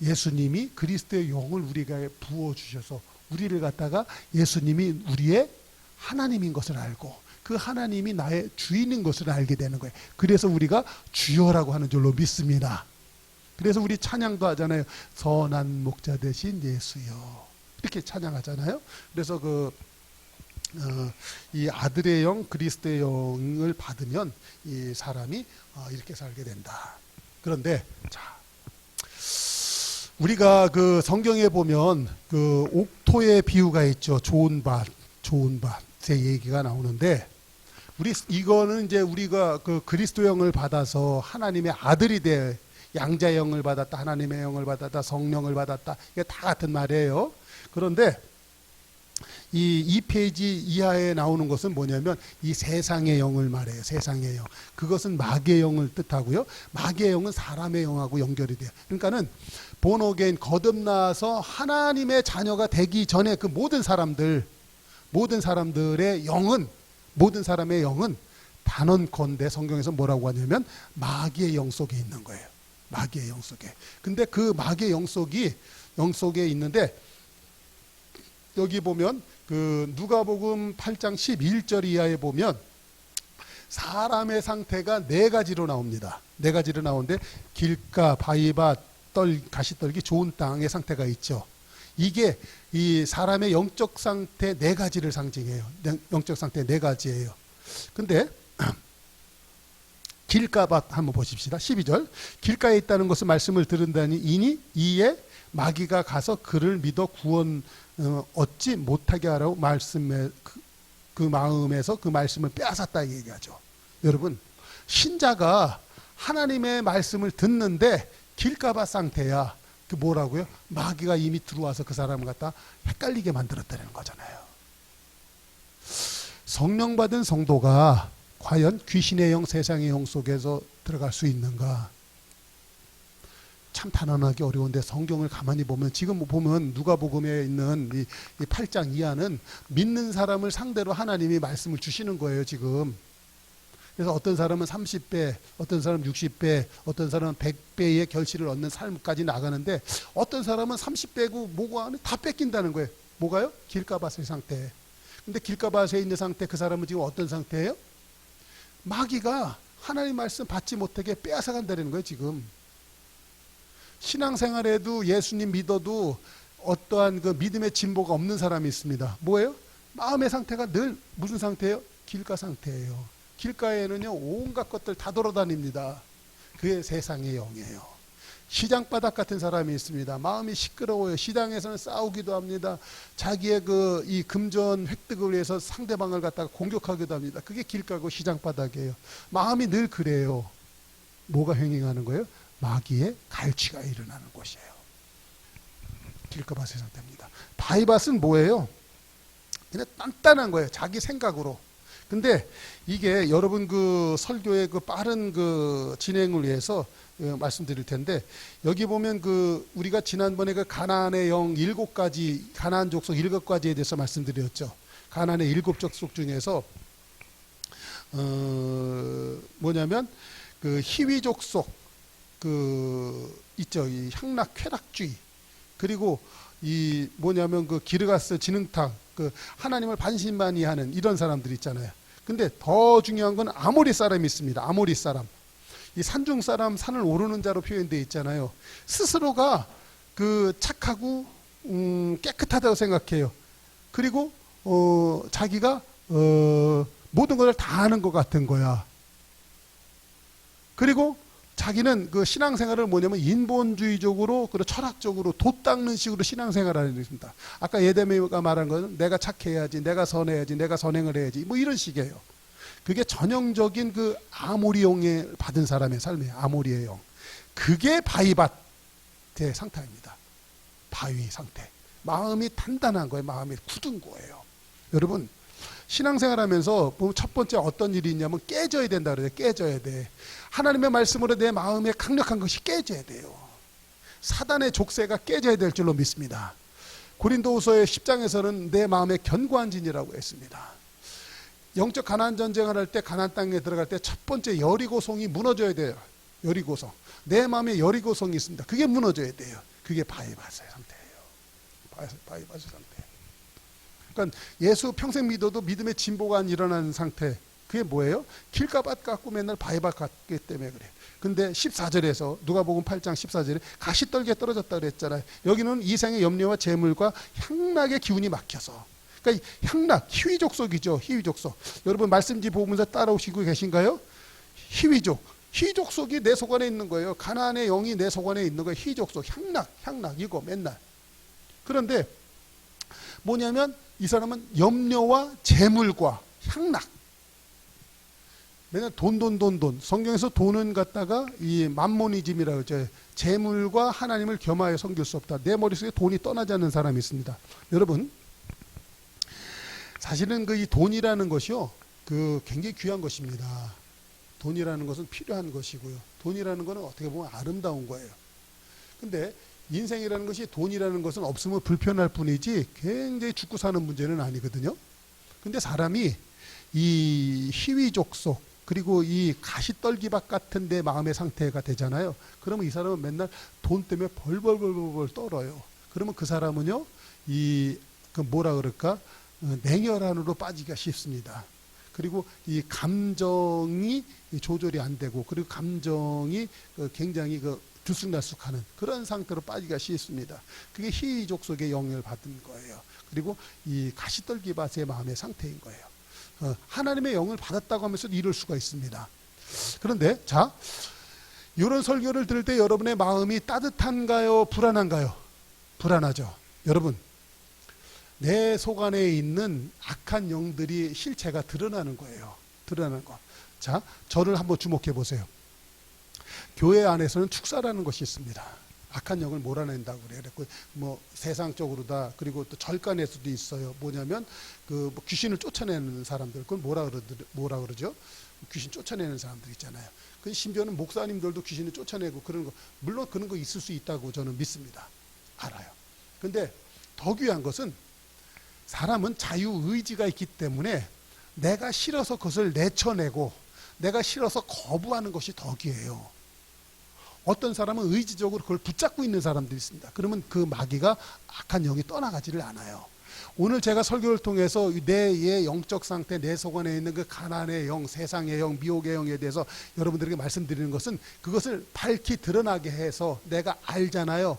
예수님이 그리스도의 영을 우리가 부어주셔서 우리를 갖다가 예수님이 우리의 하나님인 것을 알고 그 하나님이 나의 주인인 것을 알게 되는 거예요. 그래서 우리가 주여라고 하는 줄로 믿습니다. 그래서 우리 찬양도 하잖아요. 선한 목자 되신 예수여, 이렇게 찬양하잖아요. 그래서 이 아들의 영, 그리스도의 영을 받으면 이 사람이 이렇게 살게 된다. 그런데 자, 우리가 그 성경에 보면 그 옥토의 비유가 있죠. 좋은 밭의 얘기가 나오는데, 이거는 이제 우리가 그 그리스도 영을 받아서 하나님의 아들이 돼, 양자의 영을 받았다, 하나님의 영을 받았다, 성령을 받았다, 이게 다 같은 말이에요. 그런데 이 2페이지 이하에 나오는 것은 뭐냐면 이 세상의 영을 말해요. 세상의 영. 그것은 마귀의 영을 뜻하고요. 마귀의 영은 사람의 영하고 연결이 돼요. 그러니까는 본어게인 거듭나서 하나님의 자녀가 되기 전에 그 모든 사람들의 영은, 모든 사람의 영은 단언컨대 성경에서 뭐라고 하냐면 마귀의 영 속에 있는 거예요. 마귀의 영 속에. 근데 그 마귀의 영 속에 있는데, 여기 보면 그 누가복음 8장 11절 이하에 보면 사람의 상태가 네 가지로 나옵니다. 네 가지로 나오는데, 길가, 바위밭, 가시떨기, 좋은 땅의 상태가 있죠. 이게 이 사람의 영적 상태 네 가지를 상징해요. 영적 상태 네 가지예요. 근데 길가밭 한번 보십시다. 12절. 길가에 있다는 것은 말씀을 들은다니 이에 마귀가 가서 그를 믿어 구원 얻지 못하게 하라고 말씀에 그 마음에서 그 말씀을 빼앗았다 얘기하죠. 여러분, 신자가 하나님의 말씀을 듣는데 길가밭 상태야. 그 뭐라고요? 마귀가 이미 들어와서 그 사람을 갖다 헷갈리게 만들었다는 거잖아요. 성령 받은 성도가 과연 귀신의 영, 세상의 영 속에서 들어갈 수 있는가? 참 단언하기 어려운데 성경을 가만히 보면, 지금 보면 누가복음에 있는 이 8장 이하는 믿는 사람을 상대로 하나님이 말씀을 주시는 거예요, 지금. 그래서 어떤 사람은 30배, 어떤 사람은 60배, 어떤 사람은 100배의 결실을 얻는 삶까지 나가는데, 어떤 사람은 30배고 뭐가 다 뺏긴다는 거예요. 뭐가요? 길가밭의 상태. 근데 길가밭에 있는 상태, 그 사람은 지금 어떤 상태예요? 마귀가 하나님 말씀 받지 못하게 빼앗아간다는 거예요, 지금. 신앙생활에도 예수님 믿어도 어떠한 그 믿음의 진보가 없는 사람이 있습니다. 뭐예요? 마음의 상태가 늘 무슨 상태예요? 길가 상태예요. 길가에는요, 온갖 것들 다 돌아다닙니다. 그게 세상의 영이에요. 시장바닥 같은 사람이 있습니다. 마음이 시끄러워요. 시장에서는 싸우기도 합니다. 자기의 이 금전 획득을 위해서 상대방을 갖다가 공격하기도 합니다. 그게 길가고 시장바닥이에요. 마음이 늘 그래요. 뭐가 행행하는 거예요? 마귀의 갈취가 일어나는 곳이에요. 길가밭의 상태입니다. 바위밭은 뭐예요? 그냥 단단한 거예요. 자기 생각으로. 근데 이게 여러분 그 설교의 그 빠른 그 진행을 위해서 말씀드릴 텐데, 여기 보면 그 우리가 지난번에 그 가나안의 영 7가지, 가나안 족속 7가지에 대해서 말씀드렸죠. 가나안의 7족속 중에서 뭐냐면 그 희위 족속 그 있죠. 이 향락 쾌락주의, 그리고 이 뭐냐면 그 기르가스 진흙탕, 그 하나님을 반신반의하는 이런 사람들 있잖아요. 근데 더 중요한 건 아모리 사람이 있습니다. 아모리 사람. 이 산중 사람, 산을 오르는 자로 표현되어 있잖아요. 스스로가 그 착하고 깨끗하다고 생각해요. 그리고 자기가 모든 것을 다 아는 것 같은 거야. 그리고 자기는 그 신앙생활을 뭐냐면 인본주의적으로, 그리고 철학적으로 돛 닦는 식으로 신앙생활을 하는 것입니다. 아까 예레미야가 말한 것은 내가 착해야지, 내가 선해야지, 내가 선행을 해야지, 뭐 이런 식이에요. 그게 전형적인 그 아모리용에 받은 사람의 삶이에요. 아모리의 영. 그게 바위밭의 상태입니다. 바위 상태. 마음이 단단한 거예요. 마음이 굳은 거예요. 여러분, 신앙생활하면서 첫 번째 어떤 일이 있냐면 깨져야 된다 그래요. 깨져야 돼. 하나님의 말씀으로 내 마음에 강력한 것이 깨져야 돼요. 사단의 족쇄가 깨져야 될 줄로 믿습니다. 고린도후서의 10장에서는 내 마음에 견고한 진이라고 했습니다. 영적 가나안 전쟁을 할 때, 가나안 땅에 들어갈 때 첫 번째 여리고성이 무너져야 돼요. 여리고성. 내 마음에 여리고성이 있습니다. 그게 무너져야 돼요. 그게 바위밭의 상태예요. 바위밭의 상태. 그러니까 예수 평생 믿어도 믿음의 진보가 안 일어나는 상태. 그게 뭐예요? 길가밭 같고 맨날 바위밭 같기 때문에 그래요. 근데 14절에서 누가복음 8장 14절에 가시떨기에 떨어졌다 그랬잖아요. 여기는 이생의 염려와 재물과 향락의 기운이 막혀서. 그러니까 향락, 희위족속이죠. 희위족속. 여러분 말씀지 보면서 따라오시고 계신가요? 희위족 속이 내 속 안에 있는 거예요. 가나안의 영이 내 속 안에 있는 거예요. 희위족속, 향락 이거 맨날. 그런데 뭐냐면 이 사람은 염려와 재물과 향락. 맨날 돈. 성경에서 돈은 갖다가 이 맘모니즘이라고 하죠. 재물과 하나님을 겸하여 섬길 수 없다. 내 머릿속에 돈이 떠나지 않는 사람이 있습니다. 여러분, 사실은 이 돈이라는 것이요, 굉장히 귀한 것입니다. 돈이라는 것은 필요한 것이고요. 돈이라는 것은 어떻게 보면 아름다운 거예요. 근데 인생이라는 것이 돈이라는 것은 없으면 불편할 뿐이지 굉장히 죽고 사는 문제는 아니거든요. 근데 사람이 이 희위족 속 그리고 이 가시떨기밭 같은 내 마음의 상태가 되잖아요. 그러면 이 사람은 맨날 돈 때문에 벌벌 떨어요. 그러면 그 사람은요, 뭐라 그럴까? 냉혈한으로 빠지기가 쉽습니다. 그리고 이 감정이 조절이 안 되고, 그리고 감정이 굉장히 들쑥날쑥하는 그런 상태로 빠지기가 쉽습니다. 그게 희족 속의 영향을 받은 거예요. 그리고 이 가시떨기밭의 마음의 상태인 거예요. 하나님의 영을 받았다고 하면서 이럴 수가 있습니다. 그런데 자, 이런 설교를 들을 때 여러분의 마음이 따뜻한가요? 불안한가요? 불안하죠. 여러분, 내 속 안에 있는 악한 영들이 실체가 드러나는 거예요. 드러나는 거. 자, 저를 한번 주목해 보세요. 교회 안에서는 축사라는 것이 있습니다. 악한 영을 몰아낸다고 그래요. 뭐 세상적으로다. 그리고 또 절간에서도 있어요. 뭐냐면 귀신을 쫓아내는 사람들, 그건 뭐라 그러죠? 귀신 쫓아내는 사람들 있잖아요. 그 심지어는 목사님들도 귀신을 쫓아내고 그런 거, 물론 그런 거 있을 수 있다고 저는 믿습니다. 알아요. 근데 더 귀한 것은 사람은 자유의지가 있기 때문에 내가 싫어서 그것을 내쳐내고 내가 싫어서 거부하는 것이 더 귀해요. 어떤 사람은 의지적으로 그걸 붙잡고 있는 사람들이 있습니다. 그러면 그 마귀가 악한 영이 떠나가지를 않아요. 오늘 제가 설교를 통해서 내의 영적 상태, 내 속 안에 있는 그 가난의 영, 세상의 영, 미혹의 영에 대해서 여러분들에게 말씀드리는 것은 그것을 밝히 드러나게 해서 내가 알잖아요.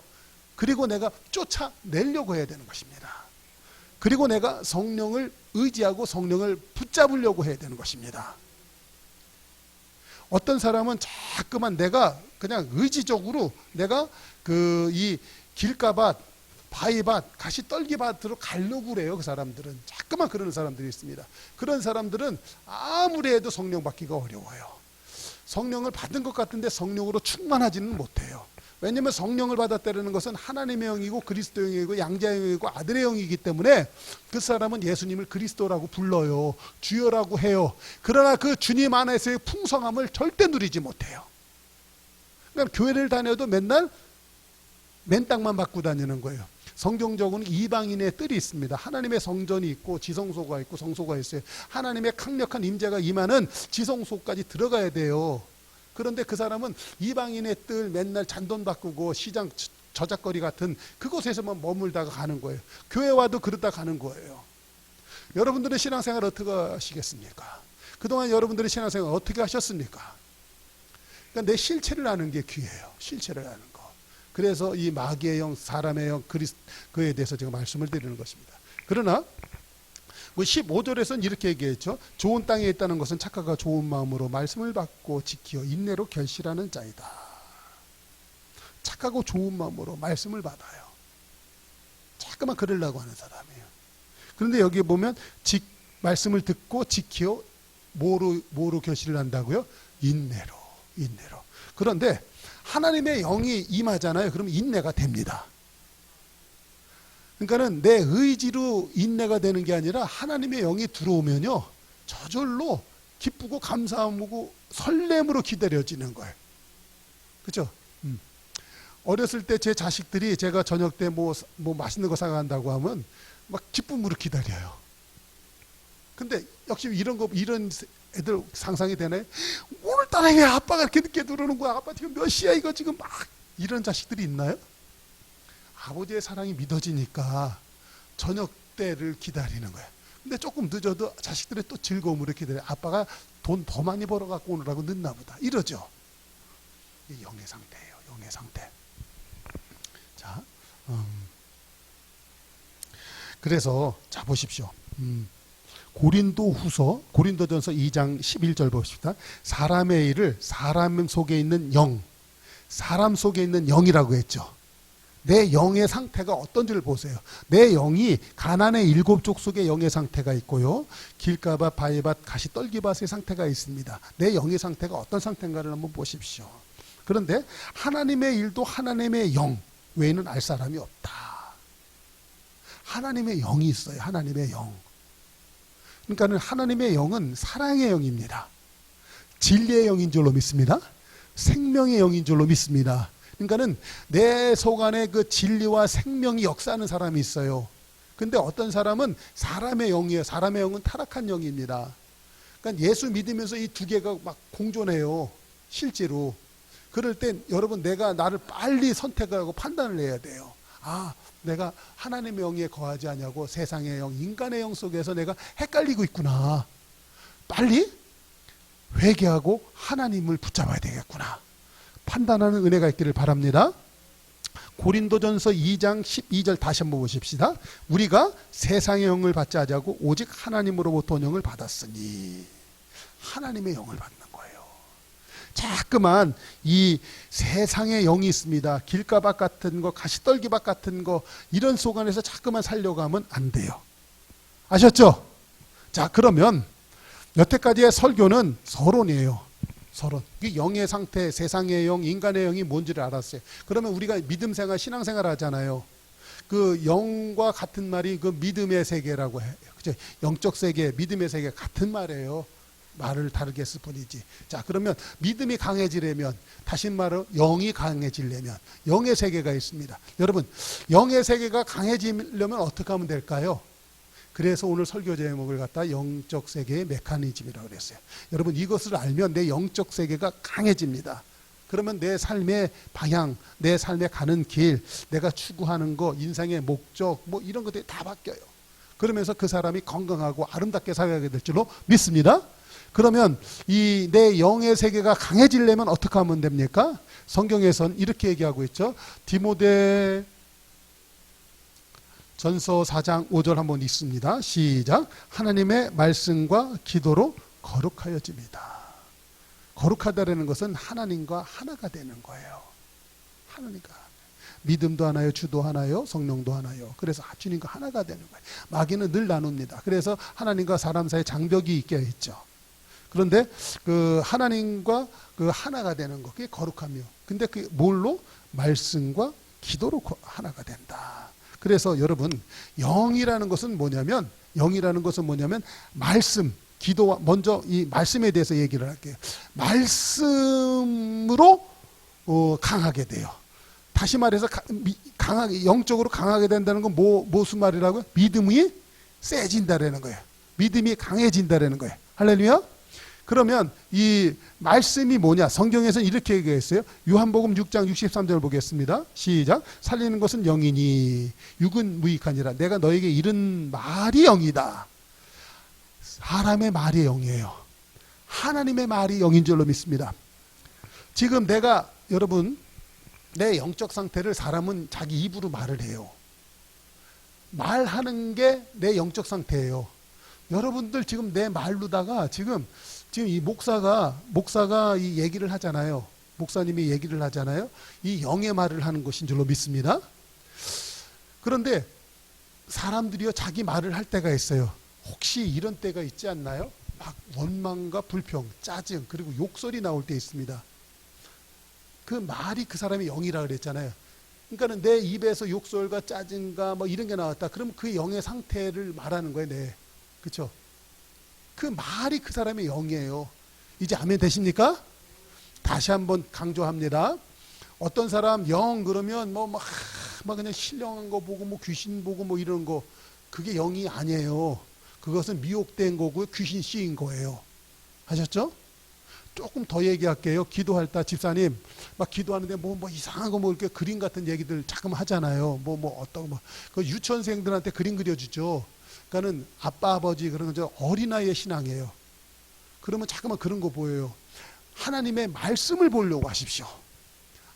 그리고 내가 쫓아내려고 해야 되는 것입니다. 그리고 내가 성령을 의지하고 성령을 붙잡으려고 해야 되는 것입니다. 어떤 사람은 자꾸만 내가 그냥 의지적으로 내가 이 길가밭, 바위밭, 가시떨기밭으로 가려고 그래요. 그 사람들은 자꾸만 그러는 사람들이 있습니다. 그런 사람들은 아무리 해도 성령 받기가 어려워요. 성령을 받은 것 같은데 성령으로 충만하지는 못해요. 왜냐하면 성령을 받았다는 것은 하나님의 영이고 그리스도의 영이고 양자의 영이고 아들의 영이기 때문에 그 사람은 예수님을 그리스도라고 불러요. 주여라고 해요. 그러나 그 주님 안에서의 풍성함을 절대 누리지 못해요. 그러니까 교회를 다녀도 맨날 맨땅만 받고 다니는 거예요. 성경적으로는 이방인의 뜰이 있습니다. 하나님의 성전이 있고 지성소가 있고 성소가 있어요. 하나님의 강력한 임재가 임하는 지성소까지 들어가야 돼요. 그런데 그 사람은 이방인의 뜰 맨날 잔돈 바꾸고 시장 저작거리 같은 그곳에서만 머물다가 가는 거예요. 교회 와도 그러다 가는 거예요. 여러분들의 신앙생활 어떻게 하시겠습니까? 그동안 여러분들의 신앙생활 어떻게 하셨습니까? 그러니까 내 실체를 아는 게 귀해요. 실체를 아는 거. 그래서 이 마귀의 영, 사람의 영, 그에 대해서 제가 말씀을 드리는 것입니다. 그러나 15절에서는 이렇게 얘기했죠. 좋은 땅에 있다는 것은 착하가 좋은 마음으로 말씀을 받고 지키어 인내로 결실하는 자이다. 착하고 좋은 마음으로 말씀을 받아요. 자꾸만 그러려고 하는 사람이에요. 그런데 여기 보면 말씀을 듣고 지키어 뭐로 결실을 한다고요? 인내로. 그런데 하나님의 영이 임하잖아요. 그럼 인내가 됩니다. 그러니까는 내 의지로 인내가 되는 게 아니라 하나님의 영이 들어오면요, 저절로 기쁘고 감사하고 설렘으로 기다려지는 거예요. 그렇죠? 어렸을 때 제 자식들이 제가 저녁 때 뭐 맛있는 거 사간다고 하면 막 기쁨으로 기다려요. 근데 역시 이런 애들 상상이 되나요? 오늘따라 왜 아빠가 이렇게 늦게 들어오는 거야? 아빠 지금 몇 시야 이거 지금 막 이런 자식들이 있나요? 아버지의 사랑이 믿어지니까 저녁 그때를 기다리는 거예요. 근데 조금 늦어도 자식들의 또 즐거움으로 기다려. 아빠가 돈 더 많이 벌어 갖고 오느라고 늦나 보다. 이러죠. 이 영의 상태예요. 영의 상태. 자, 그래서 자 보십시오. 고린도전서 2장 11절 보십시다. 사람의 일을 사람 속에 있는 영, 사람 속에 있는 영이라고 했죠. 내 영의 상태가 어떤지를 보세요. 내 영이 가난의 7족 속에 영의 상태가 있고요. 길가밭, 바위밭, 가시떨기밭의 상태가 있습니다. 내 영의 상태가 어떤 상태인가를 한번 보십시오. 그런데 하나님의 일도 하나님의 영 외에는 알 사람이 없다. 하나님의 영이 있어요. 하나님의 영. 그러니까 하나님의 영은 사랑의 영입니다. 진리의 영인 줄로 믿습니다. 생명의 영인 줄로 믿습니다. 그러니까는 내 속 안에 그 진리와 생명이 역사하는 사람이 있어요. 근데 어떤 사람은 사람의 영이에요. 사람의 영은 타락한 영입니다. 그러니까 예수 믿으면서 이 두 개가 막 공존해요. 실제로. 그럴 땐 여러분 내가 나를 빨리 선택하고 판단을 해야 돼요. 아, 내가 하나님의 영에 거하지 않냐고 세상의 영, 인간의 영 속에서 내가 헷갈리고 있구나. 빨리 회개하고 하나님을 붙잡아야 되겠구나. 판단하는 은혜가 있기를 바랍니다. 고린도전서 2장 12절 다시 한번 보십시다. 우리가 세상의 영을 받지 않자고 오직 하나님으로부터 영을 받았으니. 하나님의 영을 받는 거예요. 자꾸만 이 세상의 영이 있습니다. 길가밭 같은 거, 가시떨기밭 같은 거, 이런 속 안에서 자꾸만 살려고 하면 안 돼요. 아셨죠? 자, 그러면 여태까지의 설교는 서론이에요. 서론. 영의 상태, 세상의 영, 인간의 영이 뭔지를 알았어요. 그러면 우리가 믿음 생활, 신앙 생활 하잖아요. 그 영과 같은 말이 그 믿음의 세계라고 해요. 그죠? 영적 세계, 믿음의 세계 같은 말이에요. 말을 다르게 했을 뿐이지. 자, 그러면 믿음이 강해지려면, 다시 말로 영이 강해지려면 영의 세계가 있습니다. 여러분, 영의 세계가 강해지려면 어떻게 하면 될까요? 그래서 오늘 설교 제목을 갖다 영적 세계의 메커니즘이라고 그랬어요. 여러분, 이것을 알면 내 영적 세계가 강해집니다. 그러면 내 삶의 방향, 내 삶에 가는 길, 내가 추구하는 거, 인생의 목적, 뭐 이런 것들이 다 바뀌어요. 그러면서 그 사람이 건강하고 아름답게 살아가게 될 줄로 믿습니다. 그러면 이 내 영의 세계가 강해지려면 어떻게 하면 됩니까? 성경에선 이렇게 얘기하고 있죠. 디모데 전서 4장 5절 한번 읽습니다. 시작. 하나님의 말씀과 기도로 거룩하여집니다. 거룩하다라는 것은 하나님과 하나가 되는 거예요. 하나님과 믿음도 하나요, 주도 하나요, 성령도 하나요. 그래서 주님과 하나가 되는 거예요. 마귀는 늘 나눕니다. 그래서 하나님과 사람 사이에 장벽이 있게 있죠. 그런데 그 하나님과 그 하나가 되는 것, 그게 거룩함이요. 근데 그게 뭘로? 말씀과 기도로 하나가 된다. 그래서 여러분, 영이라는 것은 뭐냐면 말씀, 기도와, 먼저 이 말씀에 대해서 얘기를 할게요. 말씀으로 강하게 돼요. 다시 말해서 강하게, 영적으로 강하게 된다는 건 무슨 말이라고요? 믿음이 세진다라는 거예요. 믿음이 강해진다라는 거예요. 할렐루야. 그러면 이 말씀이 뭐냐? 성경에서는 이렇게 얘기했어요. 요한복음 6장 63절 보겠습니다. 시작. 살리는 것은 영이니 육은 무익하니라. 내가 너에게 이른 말이 영이다. 사람의 말이 영이에요. 하나님의 말이 영인 줄로 믿습니다. 지금 내가, 여러분, 내 영적 상태를 사람은 자기 입으로 말을 해요. 말하는 게 내 영적 상태예요. 여러분들 지금 내 말로다가 지금 이 목사가 이 얘기를 하잖아요. 목사님이 얘기를 하잖아요. 이 영의 말을 하는 것인 줄로 믿습니다. 그런데 사람들이요, 자기 말을 할 때가 있어요. 혹시 이런 때가 있지 않나요? 막 원망과 불평, 짜증, 그리고 욕설이 나올 때 있습니다. 그 말이 그 사람의 영이라 그랬잖아요. 그러니까는 내 입에서 욕설과 짜증과 뭐 이런 게 나왔다. 그럼 그 영의 상태를 말하는 거예요, 그렇죠? 그 말이 그 사람의 영이에요. 이제 아멘 되십니까? 다시 한번 강조합니다. 어떤 사람 영 그러면 막 그냥 신령한 거 보고 뭐 귀신 보고 뭐 이런 거, 그게 영이 아니에요. 그것은 미혹된 거고요, 귀신 씌인 거예요. 아셨죠? 조금 더 얘기할게요. 기도할 때 집사님 막 기도하는데 뭐 이상한 거 뭐 이렇게 그림 같은 얘기들 자꾸 하잖아요. 어떤 그 유치원생들한테 그림 그려주죠. 그러니까는 아빠 아버지 그런 거 어린아이의 신앙이에요. 그러면 자꾸만 그런 거 보여요. 하나님의 말씀을 보려고 하십시오.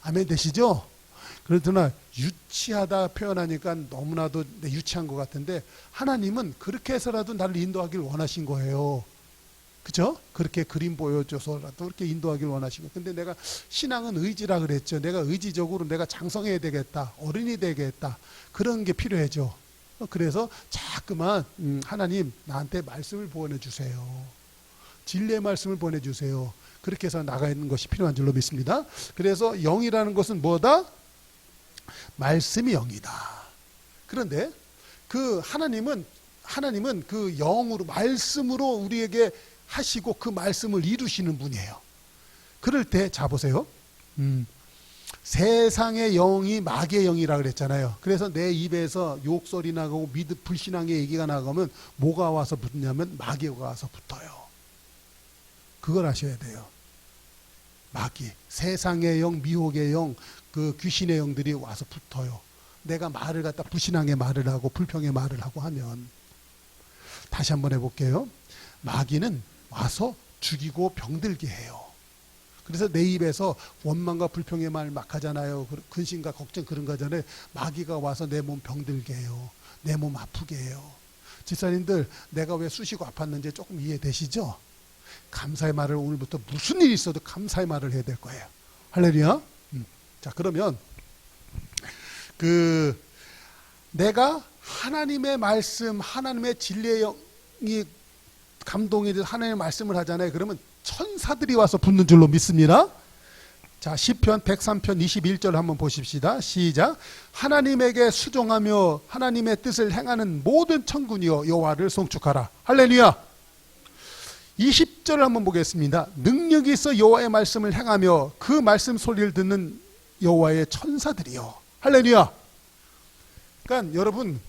아멘 되시죠? 그러나 유치하다 표현하니까 너무나도 유치한 것 같은데 하나님은 그렇게 해서라도 나를 인도하길 원하신 거예요. 그죠? 그렇게 그림 보여줘서라도 그렇게 인도하길 원하신 거예요. 근데 내가 신앙은 의지라 그랬죠. 내가 의지적으로 내가 장성해야 되겠다. 어른이 되겠다. 그런 게 필요해져. 그래서 자꾸만 하나님 나한테 말씀을 보내주세요. 진리의 말씀을 보내주세요. 그렇게 해서 나가 있는 것이 필요한 줄로 믿습니다. 그래서 영이라는 것은 뭐다? 말씀이 영이다. 그런데 그 하나님은 그 영으로 말씀으로 우리에게 하시고 그 말씀을 이루시는 분이에요. 그럴 때 자 보세요. 세상의 영이 마귀의 영이라 그랬잖아요. 그래서 내 입에서 욕설이 나가고 불신앙의 얘기가 나가면 뭐가 와서 붙냐면 마귀가 와서 붙어요. 그걸 아셔야 돼요. 마귀, 세상의 영, 미혹의 영, 그 귀신의 영들이 와서 붙어요. 내가 말을 갖다 불신앙의 말을 하고 불평의 말을 하고 하면. 다시 한번 해볼게요. 마귀는 와서 죽이고 병들게 해요. 그래서 내 입에서 원망과 불평의 말 막 하잖아요. 근심과 걱정 그런 거잖아요. 마귀가 와서 내 몸 병들게 해요. 내 몸 아프게 해요. 집사님들 내가 왜 쑤시고 아팠는지 조금 이해되시죠? 감사의 말을 오늘부터 무슨 일이 있어도 감사의 말을 해야 될 거예요. 할렐루야. 자 그러면 내가 하나님의 말씀, 하나님의 진리의 영이 감동이 돼서 하나님의 말씀을 하잖아요. 그러면 천사들이 와서 붙는 줄로 믿습니다. 자 시편 103편 21절 한번 보십시다. 시작. 하나님에게 수종하며 하나님의 뜻을 행하는 모든 천군이여 여호와를 송축하라. 할렐루야. 20절을 한번 보겠습니다. 능력이 있어 여호와의 말씀을 행하며 그 말씀 소리를 듣는 여호와의 천사들이요. 할렐루야. 그러니까 여러분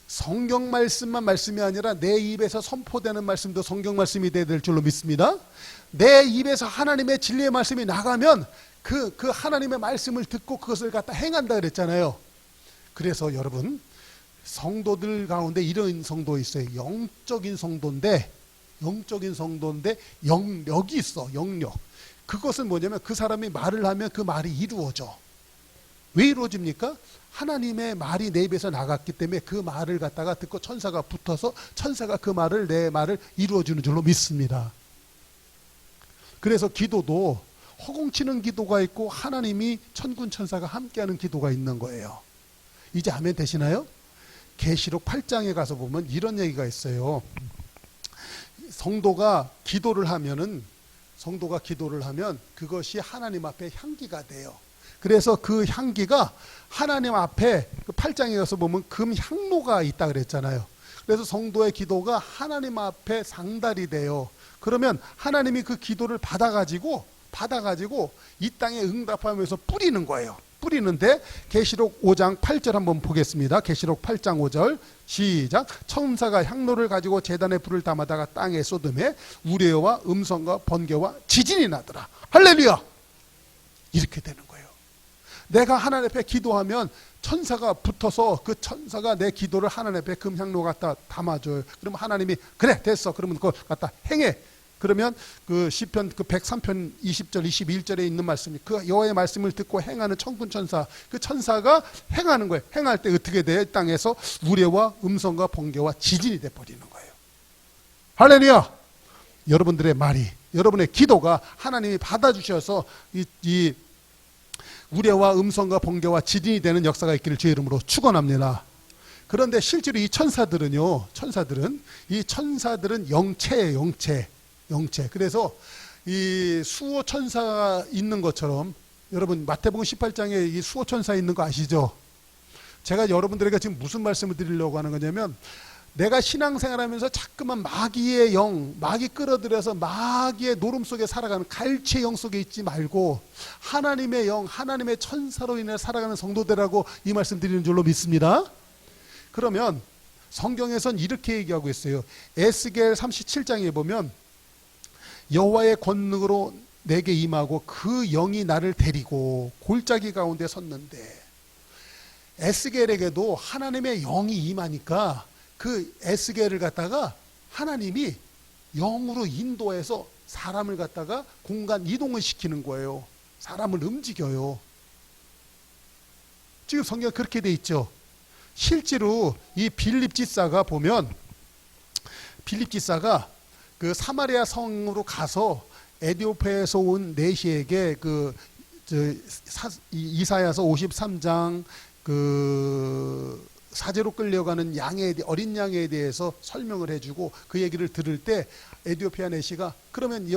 성경 말씀만 말씀이 아니라 내 입에서 선포되는 말씀도 성경 말씀이 돼야 될 줄로 믿습니다. 내 입에서 하나님의 진리의 말씀이 나가면 그 하나님의 말씀을 듣고 그것을 갖다 행한다 그랬잖아요. 그래서 여러분 성도들 가운데 이런 성도 있어요. 영적인 성도인데 영력이 있어. 영력. 그것은 뭐냐면 그 사람이 말을 하면 그 말이 이루어져. 왜 이루어집니까? 하나님의 말이 내 입에서 나갔기 때문에 그 말을 갖다가 듣고 천사가 붙어서 천사가 그 말을 내 말을 이루어주는 줄로 믿습니다. 그래서 기도도 허공치는 기도가 있고 하나님이 천군 천사가 함께하는 기도가 있는 거예요. 이제 아멘 되시나요? 계시록 8장에 가서 보면 이런 얘기가 있어요. 성도가 기도를 하면 그것이 하나님 앞에 향기가 돼요. 그래서 그 향기가 하나님 앞에 그 8장에 가서 보면 금 향로가 있다 그랬잖아요. 그래서 성도의 기도가 하나님 앞에 상달이 돼요. 그러면 하나님이 그 기도를 받아가지고 이 땅에 응답하면서 뿌리는 거예요. 뿌리는데 계시록 5장 8절 한번 보겠습니다. 계시록 8장 5절 시작. 천사가 향로를 가지고 제단에 불을 담아다가 땅에 쏟음에 우레와 음성과 번개와 지진이 나더라. 할렐루야. 이렇게 되는 거예요. 내가 하나님 앞에 기도하면 천사가 붙어서 그 천사가 내 기도를 하나님 앞에 금향로 갖다 담아줘요. 그러면 하나님이 그래 됐어. 그러면 그걸 갖다 행해. 그러면 그 시편 그 103편 20절 21절에 있는 말씀이 그 여호와의 말씀을 듣고 행하는 천군 천사, 그 천사가 행하는 거예요. 행할 때 어떻게 돼요? 땅에서 우레와 음성과 번개와 지진이 돼 버리는 거예요. 할렐루야. 여러분들의 말이, 여러분의 기도가 하나님이 받아주셔서 이 우레와 음성과 번개와 지진이 되는 역사가 있기를 주의 이름으로 축원합니다. 그런데 실제로 이 천사들은 영체예요. 영체. 그래서 이 수호 천사가 있는 것처럼 여러분 마태복음 18장에 이 수호 천사 있는 거 아시죠? 제가 여러분들에게 지금 무슨 말씀을 드리려고 하는 거냐면 내가 신앙생활하면서 자꾸만 마귀의 영, 마귀 끌어들여서 마귀의 노름 속에 살아가는 갈취의 영 속에 있지 말고 하나님의 영, 하나님의 천사로 인해 살아가는 성도들하고 이 말씀 드리는 줄로 믿습니다. 그러면 성경에선 이렇게 얘기하고 있어요. 에스겔 37장에 보면 여호와의 권능으로 내게 임하고 그 영이 나를 데리고 골짜기 가운데 섰는데, 에스겔에게도 하나님의 영이 임하니까 그 에스겔을 갖다가 하나님이 영으로 인도해서 사람을 갖다가 공간 이동을 시키는 거예요. 사람을 움직여요. 지금 성경 그렇게 돼 있죠. 실제로 이 빌립 지사가 보면, 빌립 지사가 그 사마리아 성으로 가서 에디오피아에서 온 내시에게 이사야서 53장 그 사제로 끌려가는 어린 양에 대해서 설명을 해주고 그 얘기를 들을 때 에디오피아 내시가 그러면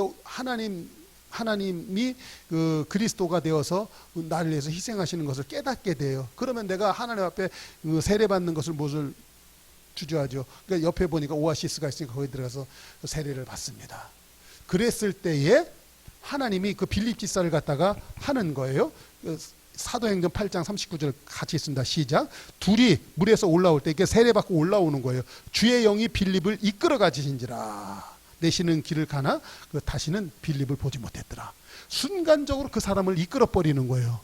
하나님이 그 그리스도가 되어서 나를 위해서 희생하시는 것을 깨닫게 돼요. 그러면 내가 하나님 앞에 세례받는 것을 무엇을 주저하죠. 그러니까 옆에 보니까 오아시스가 있으니까 거기 들어가서 세례를 받습니다. 그랬을 때에 하나님이 그 빌립 지사를 갖다가 하는 거예요. 사도행전 8장 39절 같이 있습니다. 시작. 둘이 물에서 올라올 때 이렇게 세례받고 올라오는 거예요. 주의 영이 빌립을 이끌어 가지신지라. 내시는 길을 가나 다시는 빌립을 보지 못했더라. 순간적으로 그 사람을 이끌어 버리는 거예요.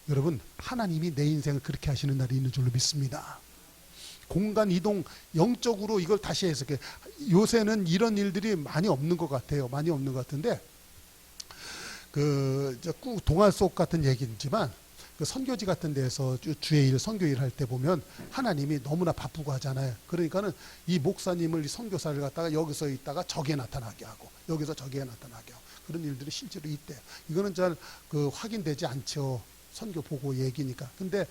여러분, 하나님이 내 인생을 그렇게 하시는 날이 있는 줄로 믿습니다. 공간 이동, 영적으로 이걸 다시 해석해. 요새는 이런 일들이 많이 없는 것 같아요. 많이 없는 것 같은데, 꼭 동화 속 같은 얘기지만, 그 선교지 같은 데서 주의 일, 선교 일 할 때 보면 하나님이 너무나 바쁘고 하잖아요. 그러니까는 이 목사님을, 이 선교사를 갖다가 여기서 있다가 저기에 나타나게 하고, 여기서 저기에 나타나게 하고, 그런 일들이 실제로 있대요. 이거는 잘 확인되지 않죠. 선교 보고 얘기니까. 근데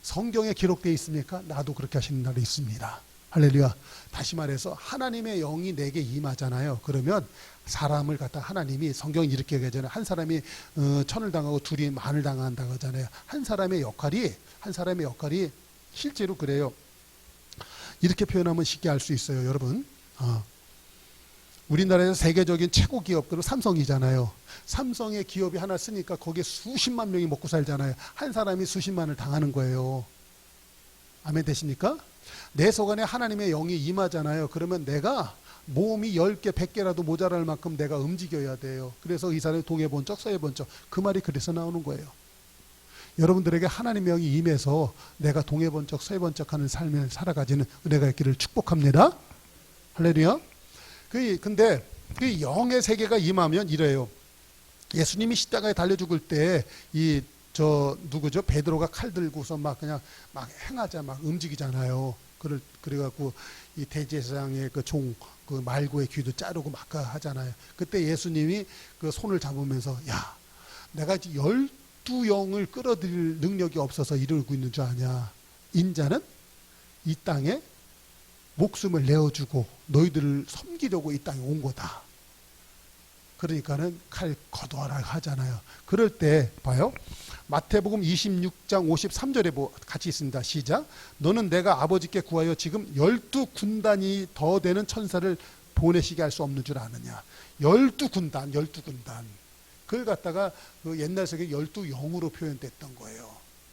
성경에 기록되어 있습니까? 나도 그렇게 하시는 날이 있습니다. 할렐루야. 다시 말해서 하나님의 영이 내게 임하잖아요. 그러면 사람을 갖다 하나님이, 성경이 이렇게 얘기하잖아요. 한 사람이 천을 당하고 둘이 만을 당한다고 하잖아요. 한 사람의 역할이 실제로 그래요. 이렇게 표현하면 쉽게 알 수 있어요. 여러분, 우리나라에서 세계적인 최고 기업들은 삼성이잖아요. 삼성의 기업이 하나 쓰니까 거기에 수십만 명이 먹고 살잖아요. 한 사람이 수십만을 당하는 거예요. 아멘 되십니까? 내 속 안에 하나님의 영이 임하잖아요. 그러면 내가 몸이 10개, 100개라도 모자랄 만큼 내가 움직여야 돼요. 그래서 이 사람이 동해 본적, 서해 본적, 그 말이 그래서 나오는 거예요. 여러분들에게 하나님의 영이 임해서 내가 동해 본적, 서해 본적 하는 삶을 살아가지는 은혜가 있기를 축복합니다. 할렐루야. 근데 그 영의 세계가 임하면 이래요. 예수님이 십자가에 달려 죽을 때 누구죠? 베드로가 칼 들고서 막 행하자 막 움직이잖아요. 그래갖고 이 대제사장의 그 말고의 귀도 자르고 막 하잖아요. 그때 예수님이 그 손을 잡으면서, 야, 내가 12영을 끌어들일 능력이 없어서 이러고 있는 줄 아냐. 인자는 이 땅에 목숨을 내어주고 너희들을 섬기려고 이 땅에 온 거다. 그러니까는 칼 거두어라 하잖아요. 그럴 때 봐요. 마태복음 26장 53절에 같이 있습니다. 시작. 너는 내가 아버지께 구하여 지금 12군단이 더 되는 천사를 보내시게 할 수 없는 줄 아느냐. 12군단. 그걸 갖다가 그 옛날 세계 12영으로 표현됐던 거예요.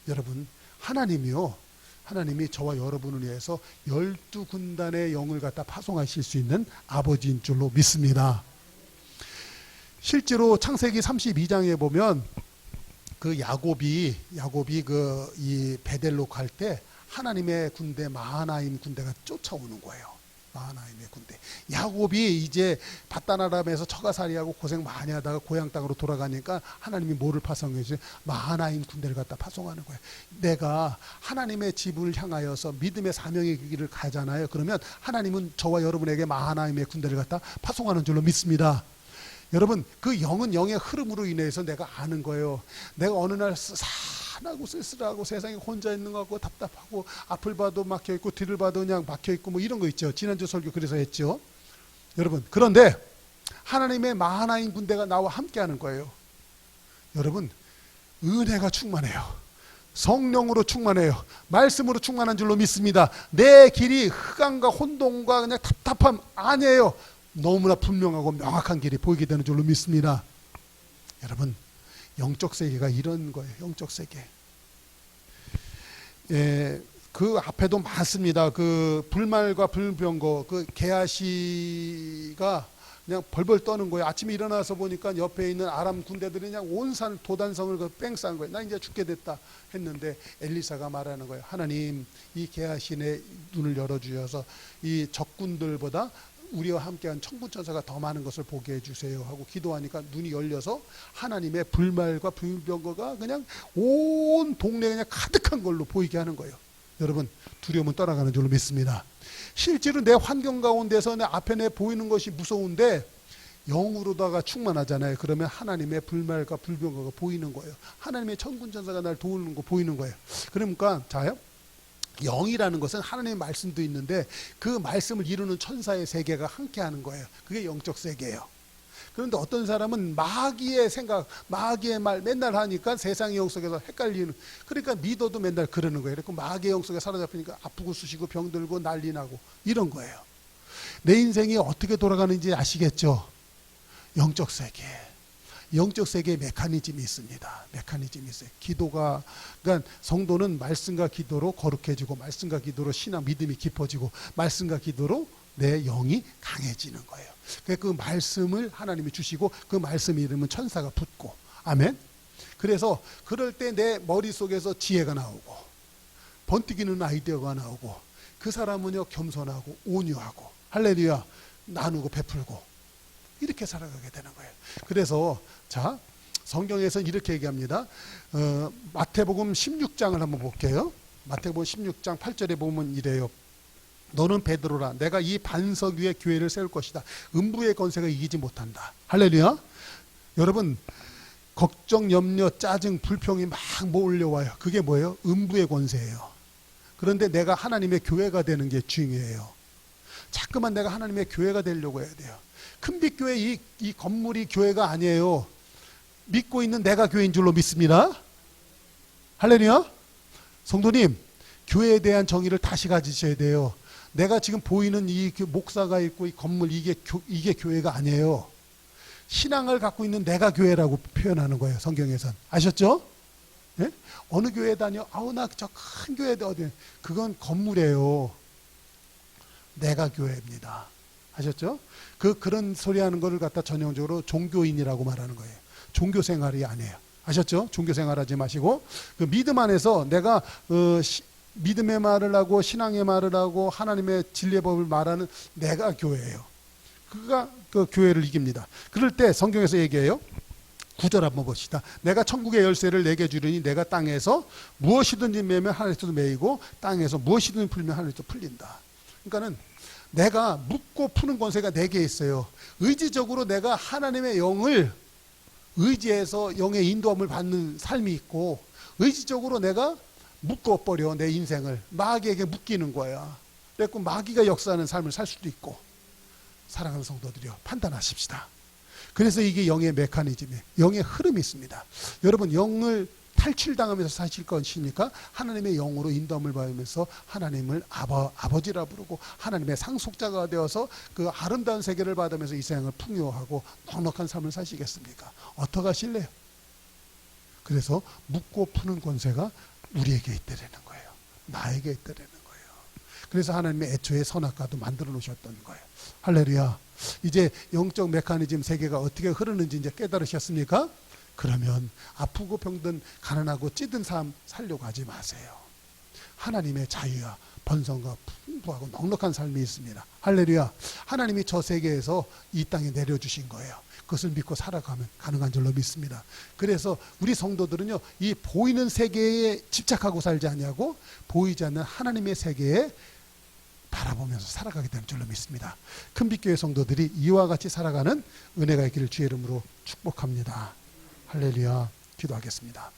여러분, 하나님이 저와 여러분을 위해서 12군단의 영을 갖다 파송하실 수 있는 아버지인 줄로 믿습니다. 실제로 창세기 32장에 보면 그 야곱이 이 베델로 갈 때 하나님의 군대 마하나임 군대가 쫓아오는 거예요. 마하나임의 군대. 야곱이 이제 바다나람에서 처가살이하고 고생 많이 하다가 고향 땅으로 돌아가니까 하나님이 뭐를 파송해 주세요? 마하나임 군대를 갖다 파송하는 거예요. 내가 하나님의 집을 향하여서 믿음의 사명의 길을 가잖아요. 그러면 하나님은 저와 여러분에게 마하나임의 군대를 갖다 파송하는 줄로 믿습니다. 여러분, 그 영은 영의 흐름으로 인해서 내가 아는 거예요. 내가 어느 날 산하고 쓸쓸하고 세상에 혼자 있는 것 같고 답답하고 앞을 봐도 막혀있고 뒤를 봐도 그냥 막혀있고 뭐 이런 거 있죠. 지난주 설교 그래서 했죠. 여러분, 그런데 하나님의 마하나임 군대가 나와 함께 하는 거예요. 여러분, 은혜가 충만해요. 성령으로 충만해요. 말씀으로 충만한 줄로 믿습니다. 내 길이 흑암과 혼돈과 그냥 답답함 아니에요. 너무나 분명하고 명확한 길이 보이게 되는 줄로 믿습니다. 여러분, 영적 세계가 이런 거예요. 영적 세계. 그 앞에도 많습니다. 그 불말과 불병거, 그 게하시가 그냥 벌벌 떠는 거예요. 아침에 일어나서 보니까 옆에 있는 아람 군대들이 그냥 온 산 도단성을 뺑 싼 거예요. 나 이제 죽게 됐다 했는데 엘리사가 말하는 거예요. 하나님, 이 게하신의 눈을 열어주셔서 이 적군들보다 우리와 함께한 천군천사가 더 많은 것을 보게 해주세요 하고 기도하니까 눈이 열려서 하나님의 불말과 불병거가 그냥 온 동네에 그냥 가득한 걸로 보이게 하는 거예요. 여러분, 두려움은 떠나가는 줄로 믿습니다. 실제로 내 환경 가운데서 내 앞에 내 보이는 것이 무서운데 영으로다가 충만하잖아요. 그러면 하나님의 불말과 불병거가 보이는 거예요. 하나님의 천군천사가 날 도우는 거 보이는 거예요. 그러니까 자요, 영이라는 것은 하나님의 말씀도 있는데 그 말씀을 이루는 천사의 세계가 함께 하는 거예요. 그게 영적 세계예요. 그런데 어떤 사람은 마귀의 생각, 마귀의 말 맨날 하니까 세상의 영 속에서 헷갈리는, 그러니까 믿어도 맨날 그러는 거예요. 그래서 마귀의 영 속에 사로잡히니까 아프고 쑤시고 병들고 난리 나고 이런 거예요. 내 인생이 어떻게 돌아가는지 아시겠죠? 영적 세계. 영적 세계에 메커니즘이 있습니다. 메커니즘이 있어요. 기도가, 그러니까 성도는 말씀과 기도로 거룩해지고 말씀과 기도로 신앙 믿음이 깊어지고 말씀과 기도로 내 영이 강해지는 거예요. 그 말씀을 하나님이 주시고 그 말씀 이름은 천사가 붙고, 아멘. 그래서 그럴 때 내 머릿속에서 지혜가 나오고 번뜩이는 아이디어가 나오고 그 사람은요 겸손하고 온유하고 할렐루야 나누고 베풀고 이렇게 살아가게 되는 거예요. 그래서 자, 성경에서는 이렇게 얘기합니다. 마태복음 16장을 한번 볼게요. 마태복음 16장 8절에 보면 이래요. 너는 베드로라. 내가 이 반석 위에 교회를 세울 것이다. 음부의 권세가 이기지 못한다. 할렐루야. 여러분, 걱정, 염려, 짜증, 불평이 막 몰려와요. 그게 뭐예요? 음부의 권세예요. 그런데 내가 하나님의 교회가 되는 게 중요해요. 자꾸만 내가 하나님의 교회가 되려고 해야 돼요. 큰빛교회 이 건물이 교회가 아니에요. 믿고 있는 내가 교회인 줄로 믿습니다. 할렐루야. 성도님, 교회에 대한 정의를 다시 가지셔야 돼요. 내가 지금 보이는 이 목사가 있고 이 건물 이게 교회가 아니에요. 신앙을 갖고 있는 내가 교회라고 표현하는 거예요. 성경에선. 아셨죠? 예? 어느 교회 다녀? 아우 나 저 큰 교회다 어디? 그건 건물이에요. 내가 교회입니다. 아셨죠? 그런 소리 하는 거를 갖다 전형적으로 종교인이라고 말하는 거예요. 종교 생활이 아니에요. 아셨죠? 종교 생활하지 마시고 그 믿음 안에서 내가 믿음의 말을 하고 신앙의 말을 하고 하나님의 진리의 법을 말하는 내가 교회예요. 그가 그 교회를 이깁니다. 그럴 때 성경에서 얘기해요. 9절 한번 봅시다. 내가 천국의 열쇠를 내게 주리니 내가 땅에서 무엇이든지 매면 하늘에서도 매이고 땅에서 무엇이든지 풀면 하늘에서도 풀린다. 그러니까는 내가 묶고 푸는 권세가 내게 있어요. 의지적으로 내가 하나님의 영을 의지해서 영의 인도함을 받는 삶이 있고 의지적으로 내가 묶어버려 내 인생을 마귀에게 묶이는 거야. 그래서 마귀가 역사하는 삶을 살 수도 있고. 사랑하는 성도들이요, 판단하십시다. 그래서 이게 영의 메커니즘이에요. 영의 흐름이 있습니다. 여러분, 영을 탈출당하면서 사실 것이니까 하나님의 영으로 인도함을 받으면서 하나님을 아버지라 부르고 하나님의 상속자가 되어서 그 아름다운 세계를 받으면서 이 세상을 풍요하고 넉넉한 삶을 사시겠습니까? 어떻게 하실래요? 그래서 묶고 푸는 권세가 우리에게 있다라는 거예요. 나에게 있다라는 거예요. 그래서 하나님의 애초에 선악과도 만들어 놓으셨던 거예요. 할렐루야. 이제 영적 메커니즘 세계가 어떻게 흐르는지 이제 깨달으셨습니까? 그러면 아프고 병든 가난하고 찌든 삶 살려고 하지 마세요. 하나님의 자유와 번성과 풍부하고 넉넉한 삶이 있습니다. 할렐루야. 하나님이 저 세계에서 이 땅에 내려주신 거예요. 그것을 믿고 살아가면 가능한 줄로 믿습니다. 그래서 우리 성도들은요, 이 보이는 세계에 집착하고 살지 아니하고 보이지 않는 하나님의 세계에 바라보면서 살아가게 되는 줄로 믿습니다. 큰빛교회 성도들이 이와 같이 살아가는 은혜가 있기를 주의 이름으로 축복합니다. 할렐루야. 기도하겠습니다.